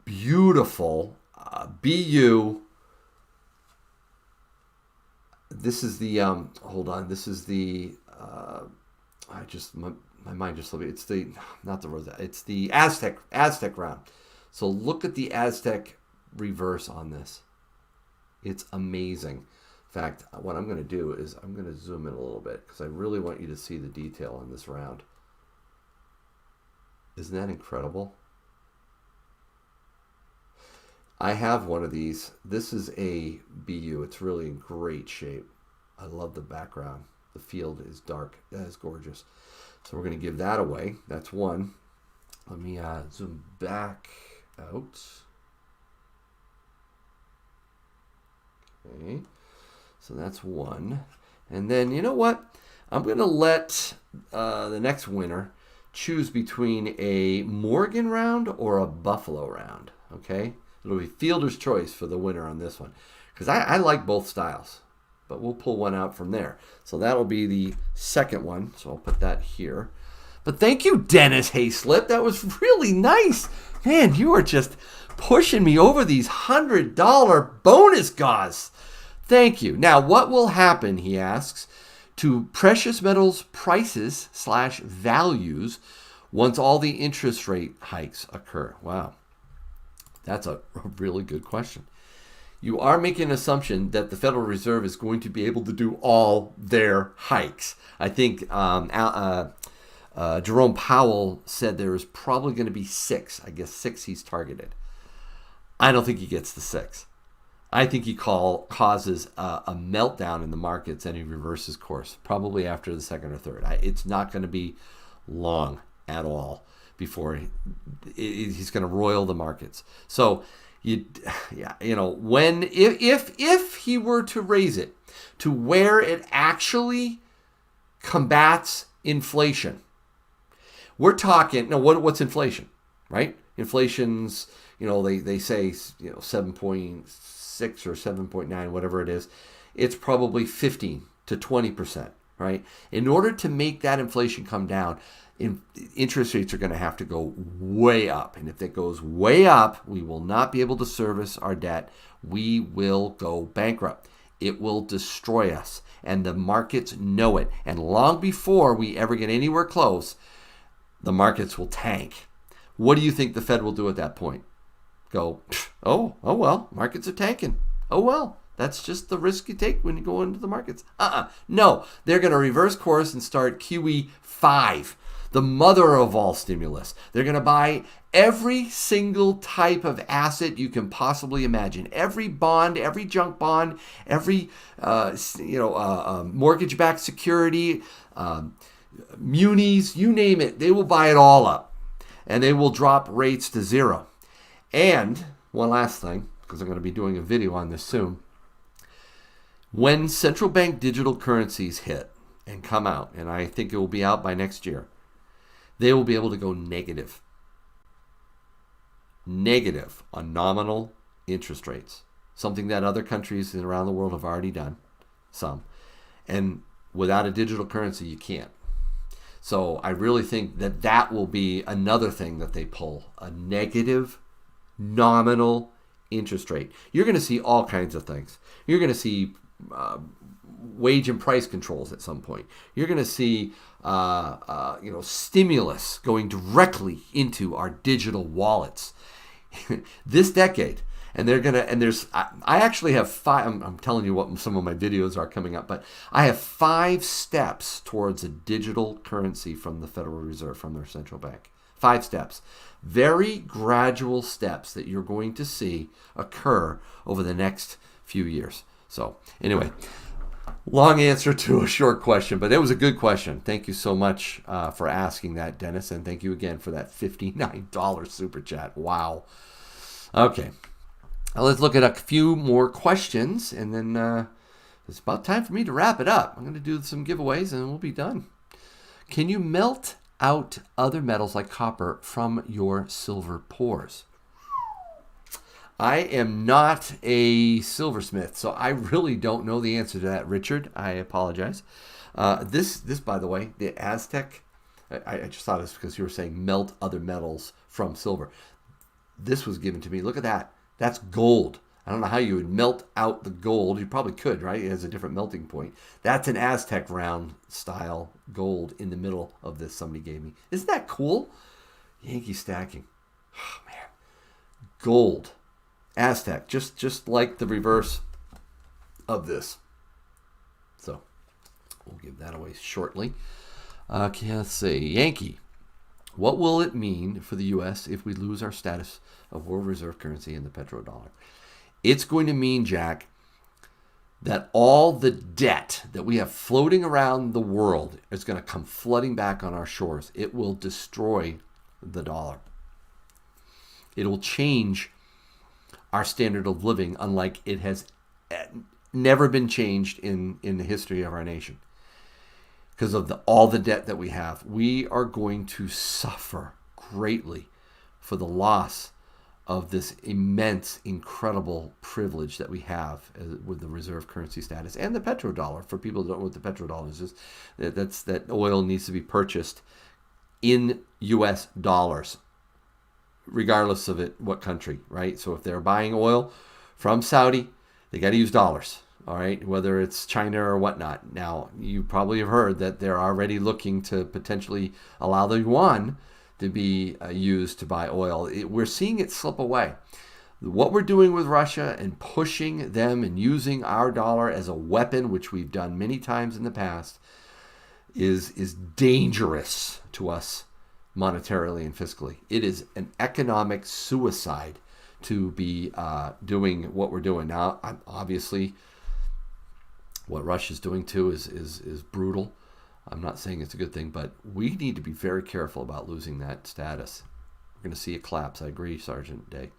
beautiful BU. This is the hold on. This is the my mind just slipped. It's the not the Rosetta. It's the Aztec round. So look at the Aztec reverse on this. It's amazing. In fact, what I'm going to do is I'm going to zoom in a little bit because I really want you to see the detail on this round. Isn't that incredible? I have one of these. This is a BU. It's really in great shape. I love the background. The field is dark. That is gorgeous. So we're going to give that away. That's one. Let me zoom back out. Okay. So that's one. And then, you know what? I'm going to let the next winner choose between a Morgan round or a Buffalo round. Okay? It'll be fielder's choice for the winner on this one. Because I like both styles. But we'll pull one out from there. So that'll be the second one. So I'll put that here. But thank you, Dennis Hayslip. That was really nice. Man, you are just pushing me over these $100 bonus gauze. Thank you. Now, what will happen, he asks, to precious metals prices / values once all the interest rate hikes occur? Wow. That's a really good question. You are making an assumption that the Federal Reserve is going to be able to do all their hikes. I think Jerome Powell said there is probably going to be 6. I guess 6 he's targeted. I don't think he gets the 6. I think he causes a meltdown in the markets and he reverses course, probably after the second or third. It's not going to be long at all before he's going to roil the markets. So, if he were to raise it to where it actually combats inflation, we're talking. Now, what's inflation, right? Inflation's, they say 7.6 or 7.9, whatever it is. It's probably 15 to 20%, right? In order to make that inflation come down, interest rates are going to have to go way up. And if it goes way up, we will not be able to service our debt. We will go bankrupt. It will destroy us. And the markets know it. And long before we ever get anywhere close, the markets will tank. What do you think the Fed will do at that point? Go, oh well, markets are tanking. Oh well, that's just the risk you take when you go into the markets. No, they're going to reverse course and start QE5, the mother of all stimulus. They're going to buy every single type of asset you can possibly imagine. Every bond, every junk bond, every mortgage-backed security, munis, you name it. They will buy it all up. And they will drop rates to 0. And one last thing, because I'm going to be doing a video on this soon. When central bank digital currencies hit and come out, and I think it will be out by next year, they will be able to go negative. Negative on nominal interest rates. Something that other countries around the world have already done. Some. And without a digital currency, you can't. So I really think that will be another thing that they pull. A negative nominal interest rate. You're going to see all kinds of things. You're going to see wage and price controls at some point. You're going to see stimulus going directly into our digital wallets this decade. And I actually have 5, I'm telling you what some of my videos are coming up, but I have 5 steps towards a digital currency from the Federal Reserve, from their central bank. 5 steps. Very gradual steps that you're going to see occur over the next few years. So anyway, long answer to a short question, but it was a good question. Thank you so much for asking that, Dennis, and thank you again for that $59 super chat. Wow. Okay. Now let's look at a few more questions, and then it's about time for me to wrap it up. I'm going to do some giveaways, and we'll be done. Can you melt out other metals like copper from your silver pores? I am not a silversmith, so I really don't know the answer to that, Richard. I apologize. This, by the way, the Aztec, I just thought it's because you were saying melt other metals from silver. This was given to me. Look at that. That's gold. I don't know how you would melt out the gold. You probably could, right? It has a different melting point. That's an Aztec round style gold in the middle of this somebody gave me. Isn't that cool? Yankee stacking. Oh, man. Gold. Aztec. Just like the reverse of this. So we'll give that away shortly. Let's see. Yankee. What will it mean for the U.S. if we lose our status of world reserve currency in the petrodollar? It's going to mean, Jack, that all the debt that we have floating around the world is going to come flooding back on our shores. It will destroy the dollar. It will change our standard of living, unlike it has never been changed in the history of our nation. Because of all the debt that we have, we are going to suffer greatly for the loss of this immense, incredible privilege that we have with the reserve currency status and the petrodollar. For people who don't know what the petrodollar is, that oil needs to be purchased in U.S. dollars, regardless of what country, right? So if they're buying oil from Saudi, they got to use dollars, all right, whether it's China or whatnot. Now, you probably have heard that they're already looking to potentially allow the yuan to be used to buy oil. We're seeing it slip away. What we're doing with Russia and pushing them and using our dollar as a weapon, which we've done many times in the past, is dangerous to us monetarily and fiscally. It is an economic suicide to be doing what we're doing. Now, obviously, what Russia's doing too is brutal. I'm not saying it's a good thing, but we need to be very careful about losing that status. We're going to see it collapse. I agree, Sergeant Day.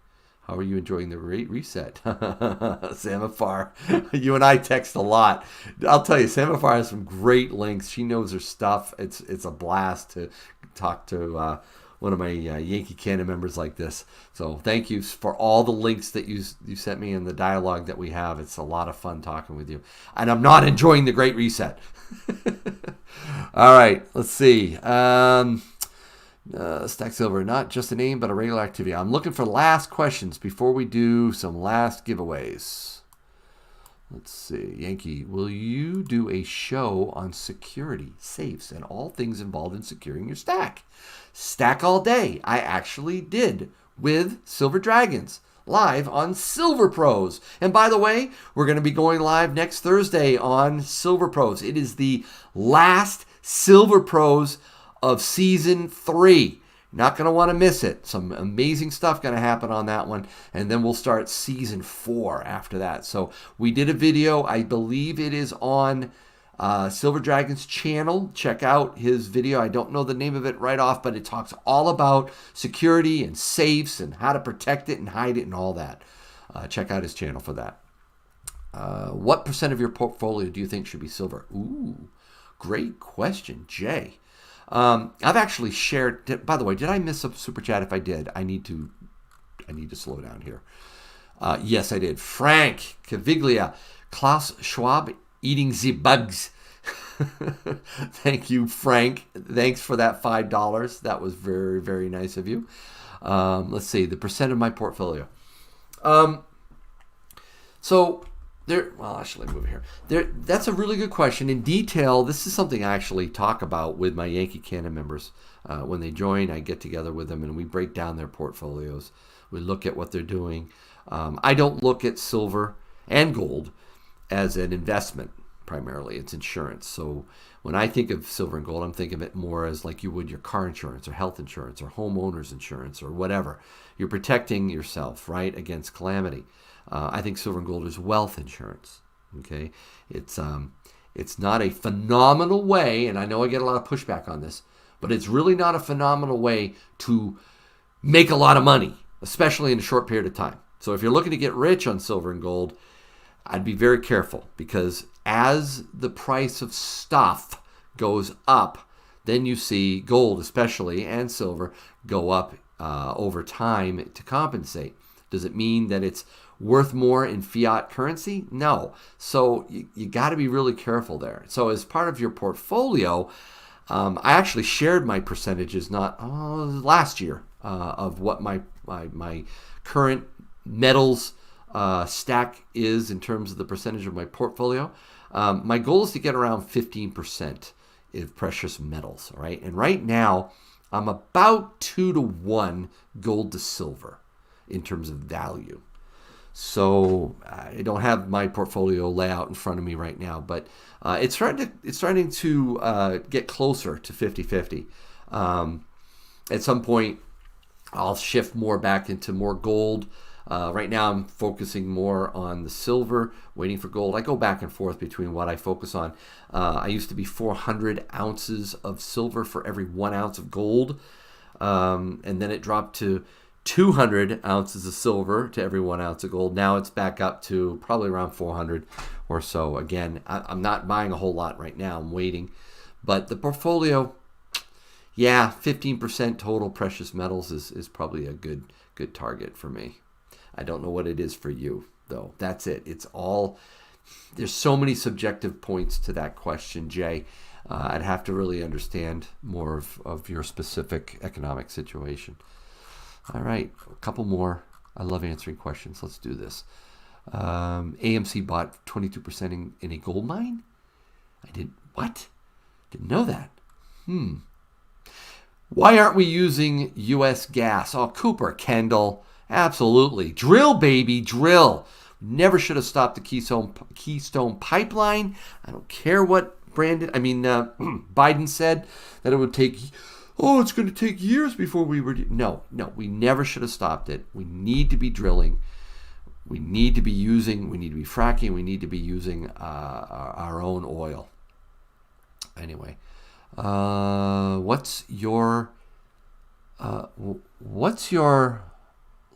How are you enjoying the Great Reset? Samafar, you and I text a lot. I'll tell you, Samafar has some great links. She knows her stuff. It's a blast to talk to one of my Yankee Cannon members like this. So thank you for all the links that you sent me and the dialogue that we have. It's a lot of fun talking with you. And I'm not enjoying the Great Reset. All right, let's see. Stack Silver, not just a name, but a regular activity. I'm looking for last questions before we do some last giveaways. Let's see. Yankee, will you do a show on security, safes, and all things involved in securing your stack? Stack all day. I actually did with Silver Dragons live on Silver Pros. And by the way, we're going to be going live next Thursday on Silver Pros. It is the last Silver Pros of season 3. Not going to want to miss it. Some amazing stuff going to happen on that one. And then we'll start season 4 after that. So we did a video. I believe it is on Silver Dragon's channel. Check out his video. I don't know the name of it right off, but it talks all about security and safes and how to protect it and hide it and all that. Check out his channel for that. What % of your portfolio do you think should be silver? Ooh, great question, Jay. I've actually shared. By the way, did I miss a super chat? If I did, I need to slow down here. Yes, I did. Frank Caviglia, Klaus Schwab, eating the bugs. Thank you, Frank. Thanks for that $5. That was very, very nice of you. Let's see the % of my portfolio. So. Well, actually, move here. That's a really good question. In detail, this is something I actually talk about with my Yankee Cannon members. When they join, I get together with them and we break down their portfolios. We look at what they're doing. I don't look at silver and gold as an investment, primarily. It's insurance. So when I think of silver and gold, I'm thinking of it more as like you would your car insurance or health insurance or homeowner's insurance or whatever. You're protecting yourself, right, against calamity. I think silver and gold is wealth insurance. Okay, it's not a phenomenal way, and I know I get a lot of pushback on this, but it's really not a phenomenal way to make a lot of money, especially in a short period of time. So if you're looking to get rich on silver and gold, I'd be very careful, because as the price of stuff goes up, then you see gold especially and silver go up over time to compensate. Does it mean that it's worth more in fiat currency? No. So you got to be really careful there. So as part of your portfolio, I actually shared my percentages last year of what my current metals stack is in terms of the percentage of my portfolio. My goal is to get around 15% of precious metals, all right? And right now, I'm about 2 to 1 gold to silver in terms of value. So I don't have my portfolio layout in front of me right now, but it's starting to get closer to 50-50. At some point, I'll shift more back into more gold. Right now, I'm focusing more on the silver, waiting for gold. I go back and forth between what I focus on. I used to be 400 ounces of silver for every 1 ounce of gold, and then it dropped to 200 ounces of silver to every 1 ounce of gold. Now it's back up to probably around 400 or so. Again, I'm not buying a whole lot right now. I'm waiting. But the portfolio, 15% total precious metals is probably a good target for me. I don't know what it is for you, though. That's it. It's all, there's so many subjective points to that question, Jay. I'd have to really understand more of your specific economic situation. All right, a couple more. I love answering questions. Let's do this. AMC bought 22% in a gold mine? What? Didn't know that. Why aren't we using U.S. gas? Oh, Cooper, Kendall, absolutely. Drill, baby, drill. Never should have stopped the Keystone Pipeline. I don't care what Biden said that it would take... it's going to take years before we were... No, we never should have stopped it. We need to be drilling. We need to be fracking. We need to be using our own oil. Anyway, what's your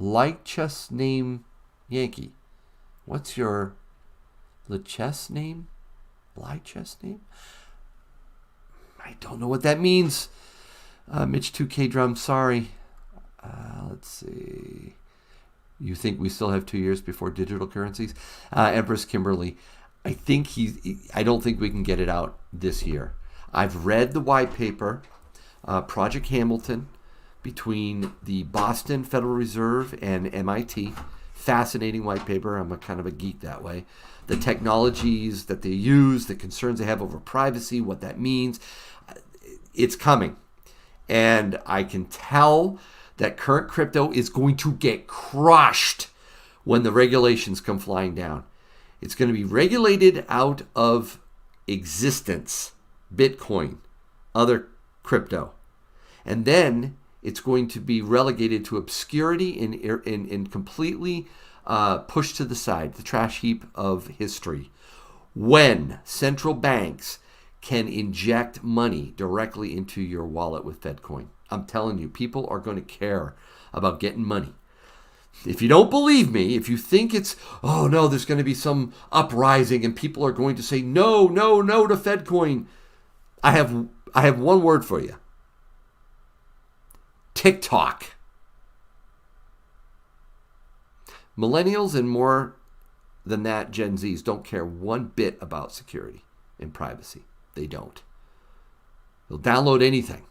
like chess name, Yankee? What's your chess name? Like chess name? I don't know what that means. Mitch 2K Drum, sorry. Let's see. You think we still have 2 years before digital currencies? Empress Kimberly, I don't think we can get it out this year. I've read the white paper, Project Hamilton, between the Boston Federal Reserve and MIT. Fascinating white paper. I'm kind of a geek that way. The technologies that they use, the concerns they have over privacy, what that means. It's coming. And I can tell that current crypto is going to get crushed when the regulations come flying down. It's going to be regulated out of existence. Bitcoin, other crypto. And then it's going to be relegated to obscurity and completely pushed to the side, the trash heap of history. When central banks can inject money directly into your wallet with FedCoin. I'm telling you, people are going to care about getting money. If you don't believe me, if you think it's, there's going to be some uprising and people are going to say no to FedCoin, I have one word for you. TikTok. Millennials and more than that, Gen Zs don't care one bit about security and privacy. They don't. They'll download anything.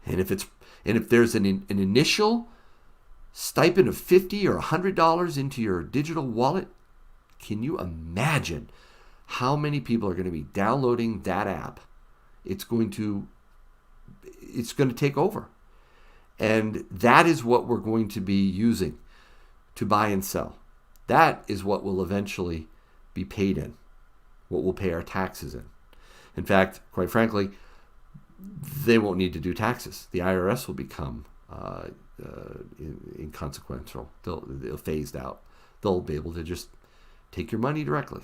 And if there's an initial stipend of $50 or $100 into your digital wallet, can you imagine how many people are going to be downloading that app? It's going to take over. And that is what we're going to be using to buy and sell. That is what will eventually be paid in, what we'll pay our taxes in. In fact, quite frankly, they won't need to do taxes. The IRS will become inconsequential. They'll phased out. They'll be able to just take your money directly.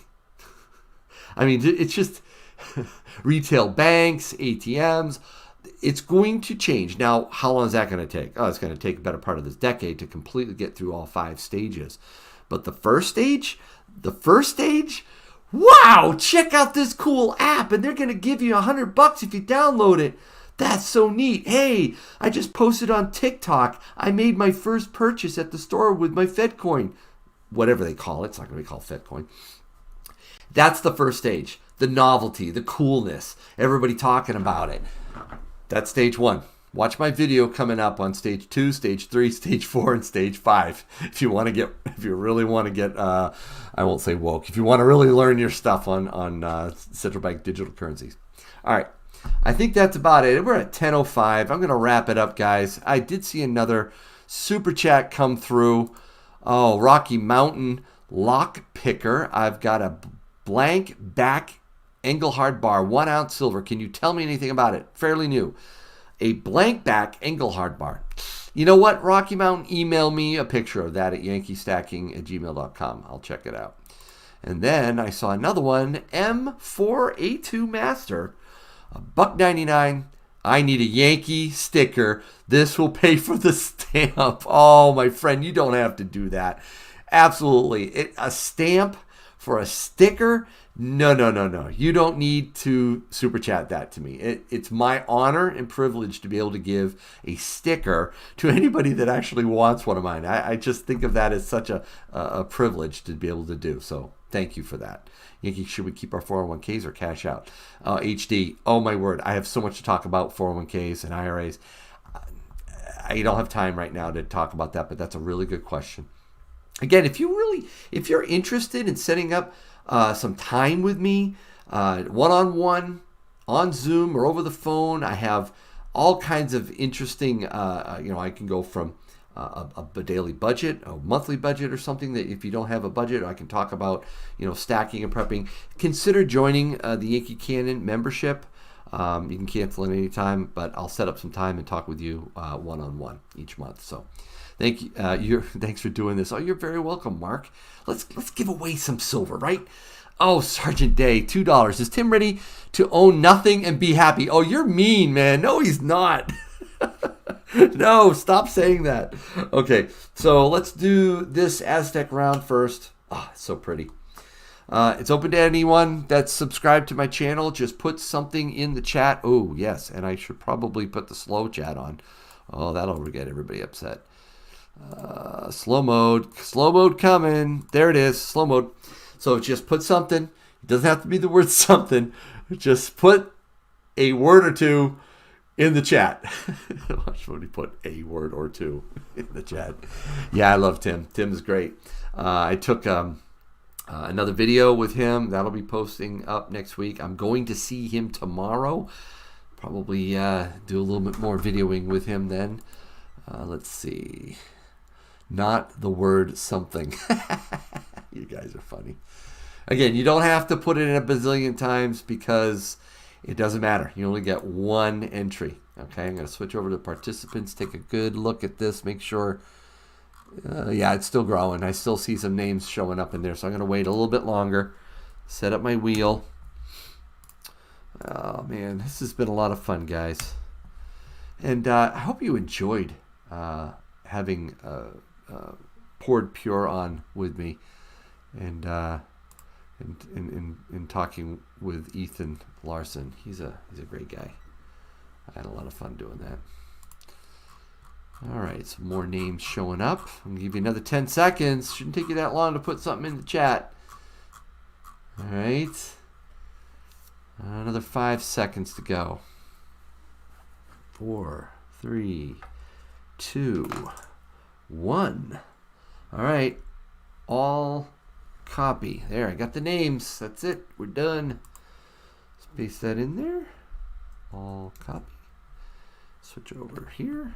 I mean, it's just retail banks, ATMs, it's going to change. Now, how long is that going to take? Oh, it's going to take a better part of this decade to completely get through all 5 stages. But the first stage, wow, check out this cool app, and they're going to give you $100 if you download it. That's so neat. Hey, I just posted on TikTok. I made my first purchase at the store with my FedCoin. Whatever they call it. It's not going to be called FedCoin. That's the first stage. The novelty, the coolness, everybody talking about it. That's stage 1. Watch my video coming up on stage 2, stage 3, stage 4, and stage 5. If you really want to get, I won't say woke. If you want to really learn your stuff on central bank digital currencies. All right. I think that's about it. We're at 10:05. I'm going to wrap it up, guys. I did see another super chat come through. Oh, Rocky Mountain Lock Picker. I've got a blank back Engelhard bar, 1 ounce silver. Can you tell me anything about it? Fairly new. A blank back Engelhard bar. You know what, Rocky Mountain? Email me a picture of that at yankeestacking@gmail.com. I'll check it out. And then I saw another one, M4A2 Master. $1.99. I need a Yankee sticker. This will pay for the stamp. Oh, my friend, you don't have to do that. Absolutely. A stamp for a sticker? No. You don't need to super chat that to me. It's my honor and privilege to be able to give a sticker to anybody that actually wants one of mine. I just think of that as such a privilege to be able to do. So thank you for that. Yankee, should we keep our 401ks or cash out? HD, oh my word, I have so much to talk about 401ks and IRAs. I don't have time right now to talk about that, but that's a really good question. Again, if you're interested in setting up some time with me, one-on-one, on Zoom or over the phone, I have all kinds of interesting, I can go from a daily budget, a monthly budget or something that if you don't have a budget, I can talk about, stacking and prepping. Consider joining the Yankee Cannon membership. You can cancel at any time, but I'll set up some time and talk with you one-on-one each month. So thank you. Thanks for doing this. Oh, you're very welcome, Mark. Let's give away some silver, right? Oh, Sergeant Day, $2. Is Tim ready to own nothing and be happy? Oh, you're mean, man. No, he's not. No, stop saying that. Okay, so let's do this Aztec round first. Ah, it's so pretty. It's open to anyone that's subscribed to my channel. Just put something in the chat. Oh, yes, and I should probably put the slow chat on. Oh, that'll get everybody upset. Slow mode coming. There it is, slow mode. So just put something. It doesn't have to be the word something. Just put a word or two in the chat. Watch when he put a word or two in the chat. Yeah, I love Tim. Tim's great. I took another video with him. That'll be posting up next week. I'm going to see him tomorrow. Probably do a little bit more videoing with him then. Let's see. Not the word something. You guys are funny. Again, you don't have to put it in a bazillion times because it doesn't matter. You only get one entry. Okay, I'm going to switch over to participants, take a good look at this, make sure. Yeah, it's still growing. I still see some names showing up in there, so I'm going to wait a little bit longer, set up my wheel. Oh, man, this has been a lot of fun, guys. And I hope you enjoyed having poured pure on with me and talking with Ethan Larson. He's a great guy. I had a lot of fun doing that. All right, some more names showing up. I'm gonna give you another 10 seconds. Shouldn't take you that long to put something in the chat. All right, another 5 seconds to go. 4, 3, 2, 1. All right, all copy. There, I got the names. That's it. We're done. Let's paste that in there. All copy. Switch over here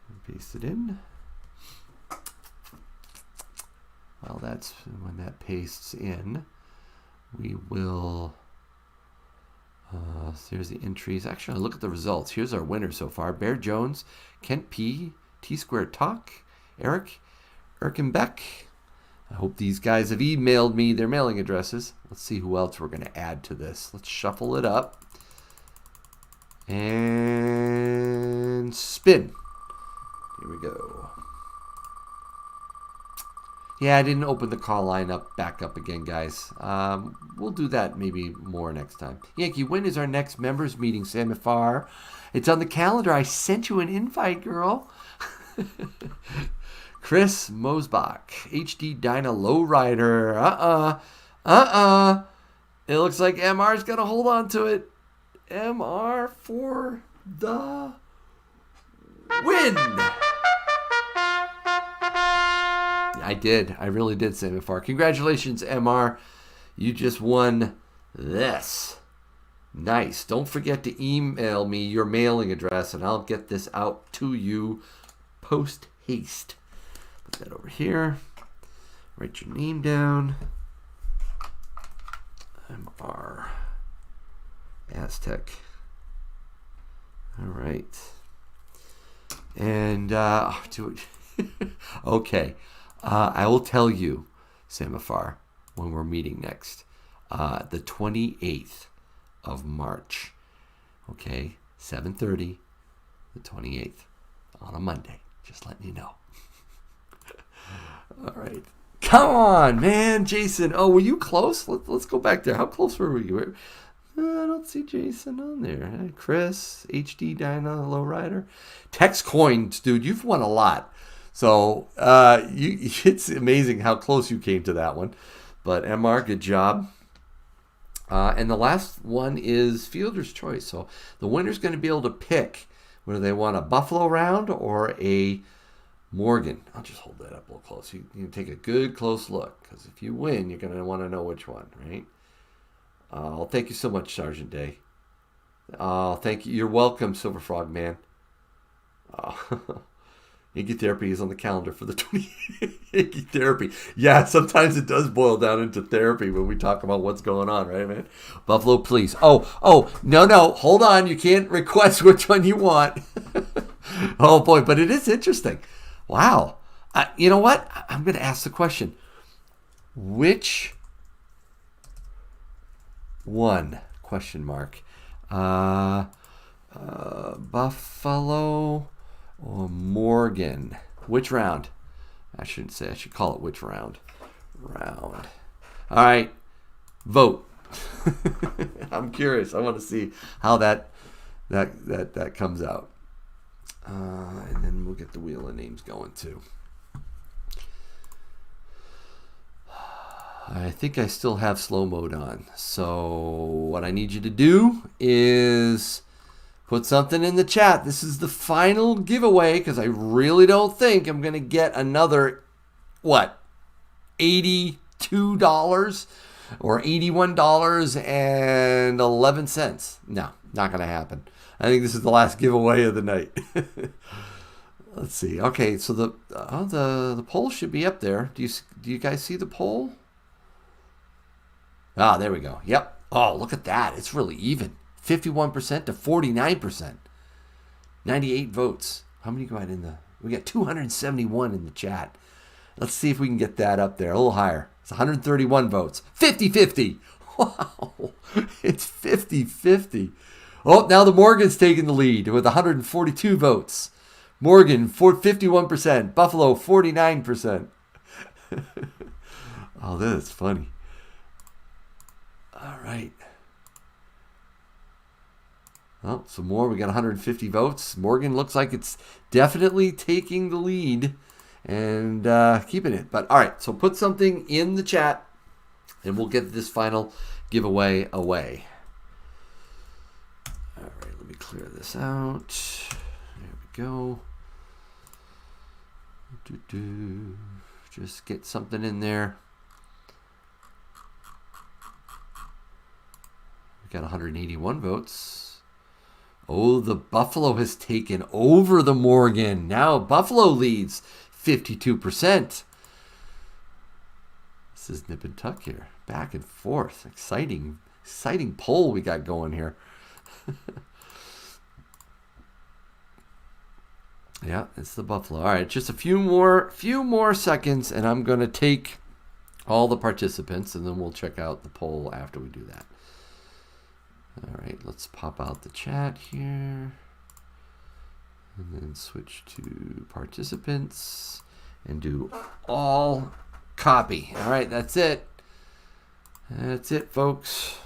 and paste it in. Well, that's when that pastes in. We will. Here's the entries. Actually, look at the results. Here's our winners so far: Bear Jones, Kent P, T Squared Talk, Eric, Erkenbeck. I hope these guys have emailed me their mailing addresses. Let's see who else we're going to add to this. Let's shuffle it up. And spin. Here we go. Yeah, I didn't open the call line back up again, guys. We'll do that maybe more next time. Yankee, when is our next members meeting, Samifar? It's on the calendar. I sent you an invite, girl. Chris Mosbach, HD Dyna Lowrider. It looks like MR's going to hold on to it. MR for the win. I did. I really did, Samifar. Congratulations, MR. You just won this. Nice. Don't forget to email me your mailing address, and I'll get this out to you post haste. Put that over here. Write your name down. MR Aztec. All right. And okay. I will tell you, Samifar, when we're meeting next. The 28th of March. Okay? 7:30, the 28th. On a Monday. Just letting you know. All right. Come on, man. Jason. Oh, were you close? Let's go back there. How close were we? I don't see Jason on there. Chris, HD Dyna Lowrider. Tex Coins, dude. You've won a lot. So it's amazing how close you came to that one. But MR, good job. And the last one is Fielder's Choice. So the winner's going to be able to pick whether they want a Buffalo round or a Morgan. I'll just hold that up a little close. You can take a good close look, because if you win, you're going to want to know which one, right? Thank you so much, Sergeant Day. Thank you. You're welcome, Silver Frog Man. Yankee Therapy is on the calendar for the 20. Yankee Therapy. Yeah, sometimes it does boil down into therapy when we talk about what's going on, right, man? Buffalo, please. Oh, no. Hold on. You can't request which one you want. Oh, boy. But it is interesting. Wow. You know what? I'm going to ask the question. Which one? Question mark. Buffalo or Morgan? Which round? I shouldn't say. I should call it which round. Round. All right. Vote. I'm curious. I want to see how that comes out. And then we'll get the wheel of names going too. I think I still have slow mode on. So what I need you to do is put something in the chat. This is the final giveaway, because I really don't think I'm going to get another, $82 or $81.11. No, not going to happen. I think this is the last giveaway of the night. Let's see. Okay, so the poll should be up there. Do you guys see the poll? Ah, there we go. Yep. Oh, look at that. It's really even. 51% to 49%. 98 votes. How many got in the... We got 271 in the chat. Let's see if we can get that up there. A little higher. It's 131 votes. 50-50. Wow. It's 50-50. Oh, now the Morgan's taking the lead with 142 votes. Morgan, 51%. Buffalo, 49%. Oh, that is funny. All right. Well, some more. We got 150 votes. Morgan looks like it's definitely taking the lead and keeping it. But all right, so put something in the chat and we'll get this final giveaway away. All right, let me clear this out. There we go. Just get something in there. We got 181 votes. Oh, the Buffalo has taken over the Morgan. Now Buffalo leads 52%. This is nip and tuck here. Back and forth. Exciting poll we got going here. Yeah, it's the Buffalo. All right, just a few more seconds, and I'm going to take all the participants, and then we'll check out the poll after we do that. All right, let's pop out the chat here. And then switch to participants and do all copy. All right, that's it. That's it, folks.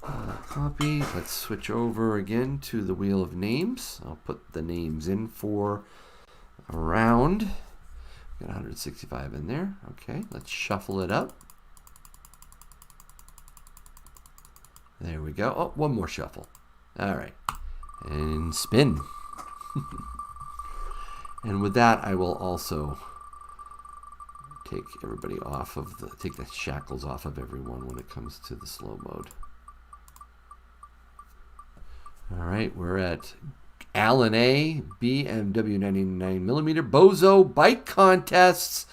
Copy. Let's switch over again to the wheel of names. I'll put the names in for a round. Got 165 in there. Okay, let's shuffle it up. There we go. Oh, one more shuffle. All right. And spin. And with that, I will also take everybody off of take the shackles off of everyone when it comes to the slow mode. All right, we're at Alan A, BMW 99mm, Bozo, bike contests.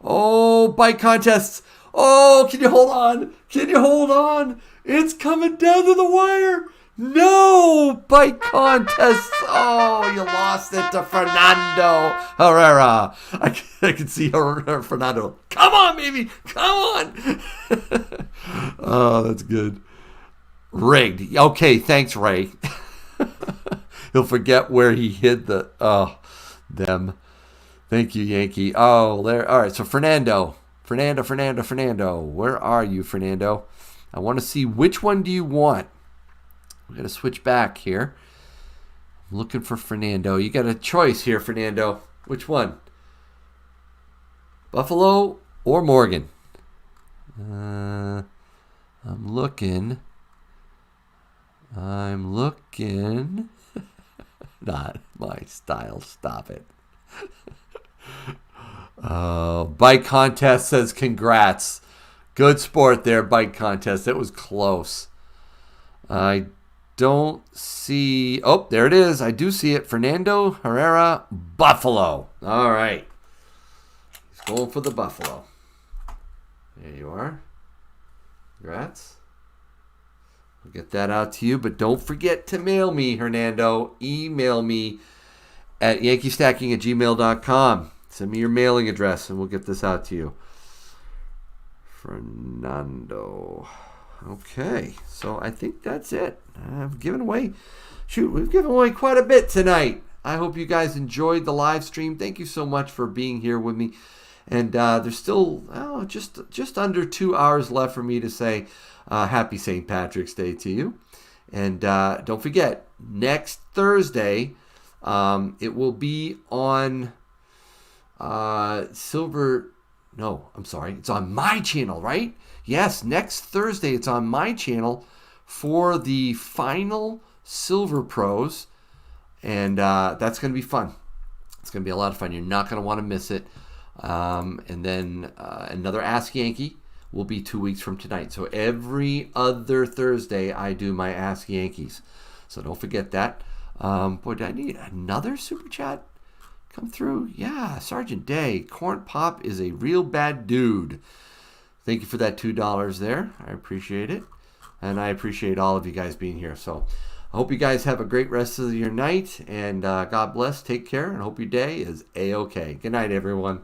Oh, bike contests. Oh, can you hold on? Can you hold on? It's coming down to the wire. No, bike contests. Oh, you lost it to Fernando Herrera. I can see Fernando. Come on, baby. Come on. Oh, that's good. Rigged. Okay, thanks, Ray. He'll forget where he hid them. Thank you, Yankee. Oh, there. All right, so Fernando. Where are you, Fernando? I want to see which one do you want. We're going to switch back here. I'm looking for Fernando. You got a choice here, Fernando. Which one? Buffalo or Morgan? I'm looking. Not my style. Stop it. Bike contest says congrats. Good sport there, bike contest. It was close. I don't see. Oh, there it is. I do see it. Fernando Herrera, Buffalo. All right. He's going for the Buffalo. There you are. Congrats. I'll get that out to you, but don't forget to mail me, Hernando. Email me at yankeestacking@gmail.com. Send me your mailing address, and we'll get this out to you. Fernando. Okay, so I think that's it. We've given away quite a bit tonight. I hope you guys enjoyed the live stream. Thank you so much for being here with me. And there's still just under 2 hours left for me to say happy St. Patrick's Day to you. And don't forget, next Thursday, it will be on it's on my channel, right? Yes, next Thursday it's on my channel for the final Silver Pros. And that's going to be fun. It's going to be a lot of fun. You're not going to want to miss it. And then another Ask Yankee will be 2 weeks from tonight. So every other Thursday I do my Ask Yankees. So don't forget that. Boy, do I need another super chat come through? Yeah, Sergeant Day. Corn Pop is a real bad dude. Thank you for that $2 there. I appreciate it. And I appreciate all of you guys being here. So I hope you guys have a great rest of your night. And God bless. Take care. And hope your day is A-OK. Good night, everyone.